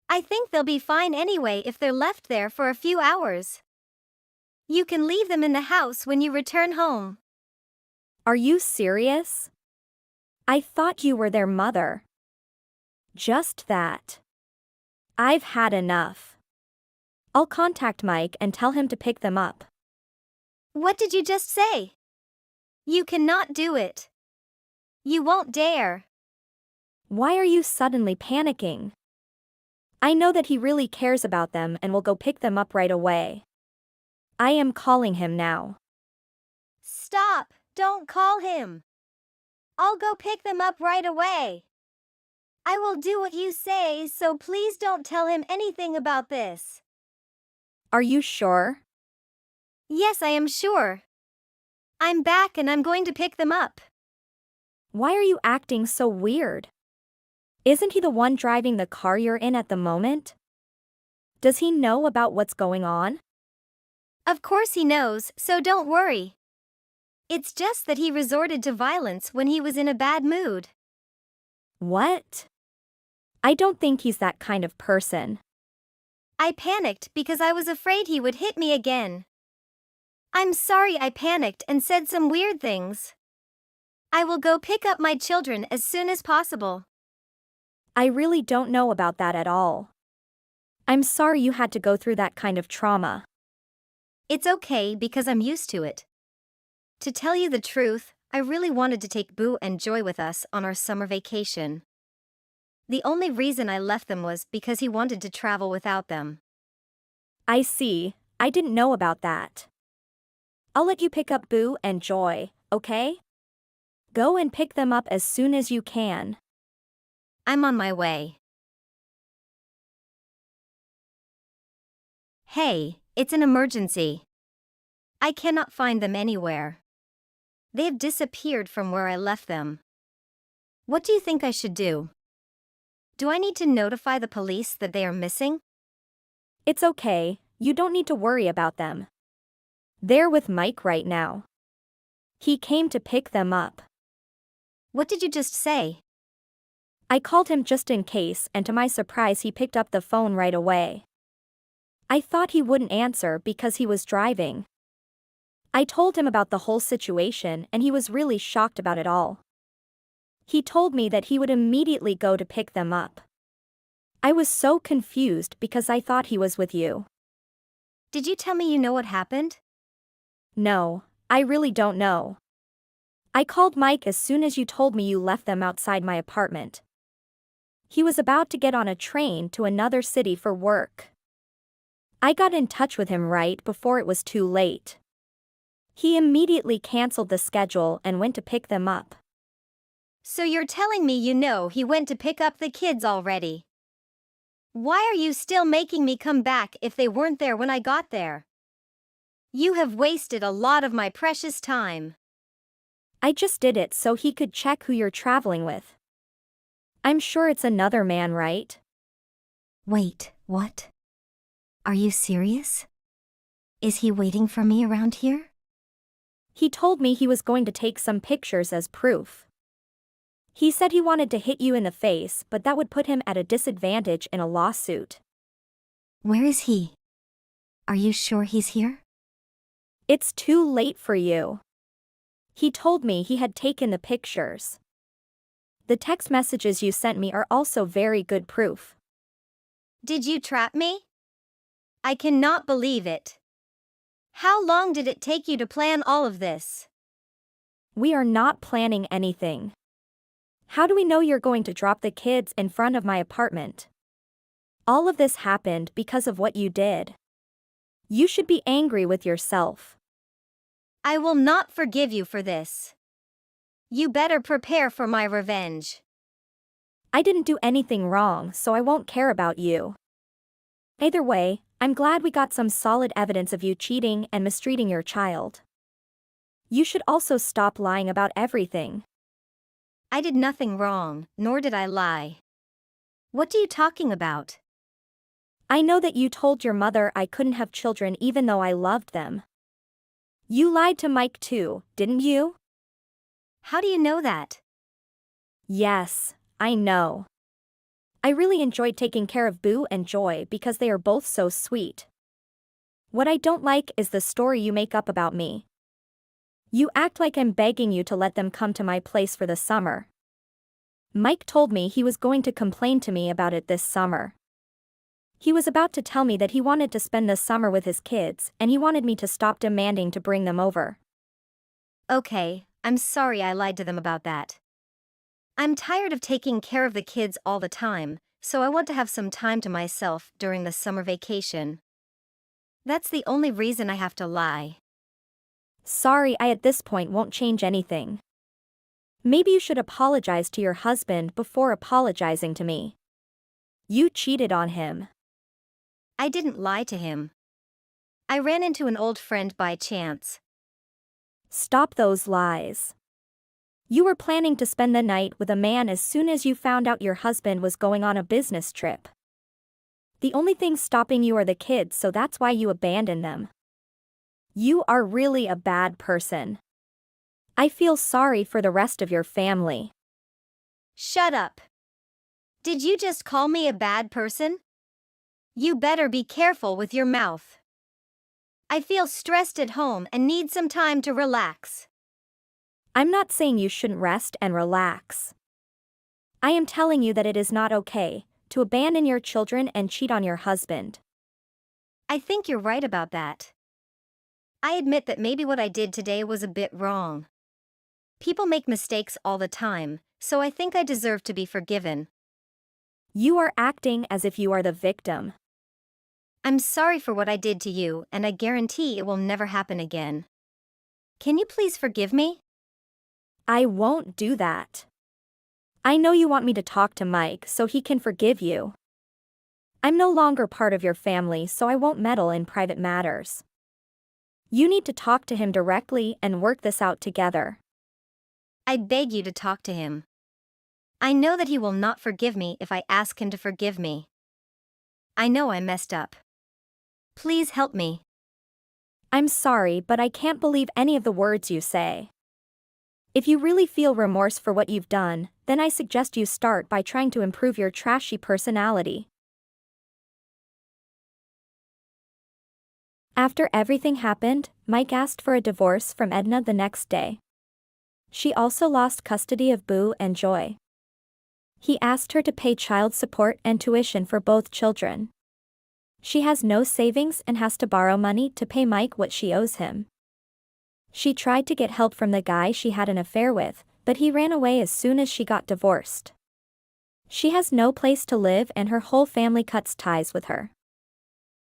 Speaker 11: I think they'll be fine anyway if they're left there for a few hours. You can leave them in the house when you return home.
Speaker 12: Are you serious? I thought you were their mother. Just that. I've had enough. I'll contact Mike and tell him to pick them up.
Speaker 11: What did you just say? You cannot do it. You won't dare.
Speaker 12: Why are you suddenly panicking? I know that he really cares about them and will go pick them up right away. I am calling him now.
Speaker 11: Stop! Don't call him. I'll go pick them up right away. I will do what you say, so please don't tell him anything about this.
Speaker 12: Are you sure?
Speaker 11: Yes, I am sure. I'm back and I'm going to pick them up.
Speaker 12: Why are you acting so weird? Isn't he the one driving the car you're in at the moment? Does he know about what's going on?
Speaker 11: Of course he knows, so don't worry. It's just that he resorted to violence when he was in a bad mood.
Speaker 12: What? I don't think he's that kind of person.
Speaker 11: I panicked because I was afraid he would hit me again. I'm sorry I panicked and said some weird things. I will go pick up my children as soon as possible.
Speaker 12: I really don't know about that at all. I'm sorry you had to go through that kind of trauma.
Speaker 11: It's okay because I'm used to it. To tell you the truth, I really wanted to take Boo and Joy with us on our summer vacation. The only reason I left them was because he wanted to travel without them.
Speaker 12: I see. I didn't know about that. I'll let you pick up Boo and Joy, okay? Go and pick them up as soon as you can.
Speaker 11: I'm on my way. Hey, it's an emergency. I cannot find them anywhere. They have disappeared from where I left them. What do you think I should do? Do I need to notify the police that they are missing?
Speaker 12: It's okay, you don't need to worry about them. They're with Mike right now. He came to pick them up.
Speaker 11: What did you just say?
Speaker 12: I called him just in case, and to my surprise he picked up the phone right away. I thought he wouldn't answer because he was driving. I told him about the whole situation and he was really shocked about it all. He told me that he would immediately go to pick them up. I was so confused because I thought he was with you.
Speaker 11: Did you tell me you know what happened?
Speaker 12: No, I really don't know. I called Mike as soon as you told me you left them outside my apartment. He was about to get on a train to another city for work. I got in touch with him right before it was too late. He immediately canceled the schedule and went to pick them up.
Speaker 11: So you're telling me you know he went to pick up the kids already? Why are you still making me come back if they weren't there when I got there? You have wasted a lot of my precious time.
Speaker 12: I just did it so he could check who you're traveling with. I'm sure it's another man, right?
Speaker 11: Wait, what? Are you serious? Is he waiting for me around here?
Speaker 12: He told me he was going to take some pictures as proof. He said he wanted to hit you in the face, but that would put him at a disadvantage in a lawsuit.
Speaker 11: Where is he? Are you sure he's here?
Speaker 12: It's too late for you. He told me he had taken the pictures. The text messages you sent me are also very good proof.
Speaker 11: Did you trap me? I cannot believe it. How long did it take you to plan all of this?
Speaker 12: We are not planning anything. How do we know you're going to drop the kids in front of my apartment? All of this happened because of what you did. You should be angry with yourself.
Speaker 11: I will not forgive you for this. You better prepare for my revenge.
Speaker 12: I didn't do anything wrong, so I won't care about you. Either way, I'm glad we got some solid evidence of you cheating and mistreating your child. You should also stop lying about everything.
Speaker 11: I did nothing wrong, nor did I lie. What are you talking about?
Speaker 12: I know that you told your mother I couldn't have children even though I loved them. You lied to Mike too, didn't you?
Speaker 11: How do you know that?
Speaker 12: Yes, I know. I really enjoyed taking care of Boo and Joy because they are both so sweet. What I don't like is the story you make up about me. You act like I'm begging you to let them come to my place for the summer. Mike told me he was going to complain to me about it this summer. He was about to tell me that he wanted to spend the summer with his kids and he wanted me to stop demanding to bring them over.
Speaker 11: Okay, I'm sorry I lied to them about that. I'm tired of taking care of the kids all the time, so I want to have some time to myself during the summer vacation. That's the only reason I have to lie.
Speaker 12: Sorry, I at this point won't change anything. Maybe you should apologize to your husband before apologizing to me. You cheated on him.
Speaker 11: I didn't lie to him. I ran into an old friend by chance.
Speaker 12: Stop those lies. You were planning to spend the night with a man as soon as you found out your husband was going on a business trip. The only thing stopping you are the kids, so that's why you abandoned them. You are really a bad person. I feel sorry for the rest of your family.
Speaker 11: Shut up. Did you just call me a bad person? You better be careful with your mouth. I feel stressed at home and need some time to relax.
Speaker 12: I'm not saying you shouldn't rest and relax. I am telling you that it is not okay to abandon your children and cheat on your husband.
Speaker 11: I think you're right about that. I admit that maybe what I did today was a bit wrong. People make mistakes all the time, so I think I deserve to be forgiven.
Speaker 12: You are acting as if you are the victim.
Speaker 11: I'm sorry for what I did to you, and I guarantee it will never happen again. Can you please forgive me?
Speaker 12: I won't do that. I know you want me to talk to Mike so he can forgive you. I'm no longer part of your family, so I won't meddle in private matters. You need to talk to him directly and work this out together.
Speaker 11: I beg you to talk to him. I know that he will not forgive me if I ask him to forgive me. I know I messed up. Please help me.
Speaker 12: I'm sorry, but I can't believe any of the words you say. If you really feel remorse for what you've done, then I suggest you start by trying to improve your trashy personality. After everything happened, Mike asked for a divorce from Edna the next day. She also lost custody of Boo and Joy. He asked her to pay child support and tuition for both children. She has no savings and has to borrow money to pay Mike what she owes him. She tried to get help from the guy she had an affair with, but he ran away as soon as she got divorced. She has no place to live and her whole family cuts ties with her.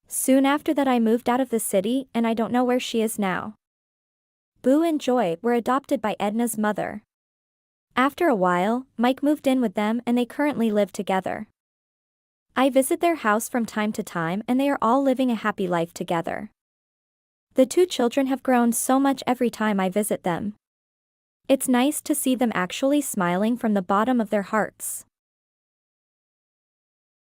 Speaker 12: Soon after that I moved out of the city and I don't know where she is now. Boo and Joy were adopted by Edna's mother. After a while, Mike moved in with them and they currently live together. I visit their house from time to time and they are all living a happy life together. The two children have grown so much every time I visit them. It's nice to see them actually smiling from the bottom of their hearts.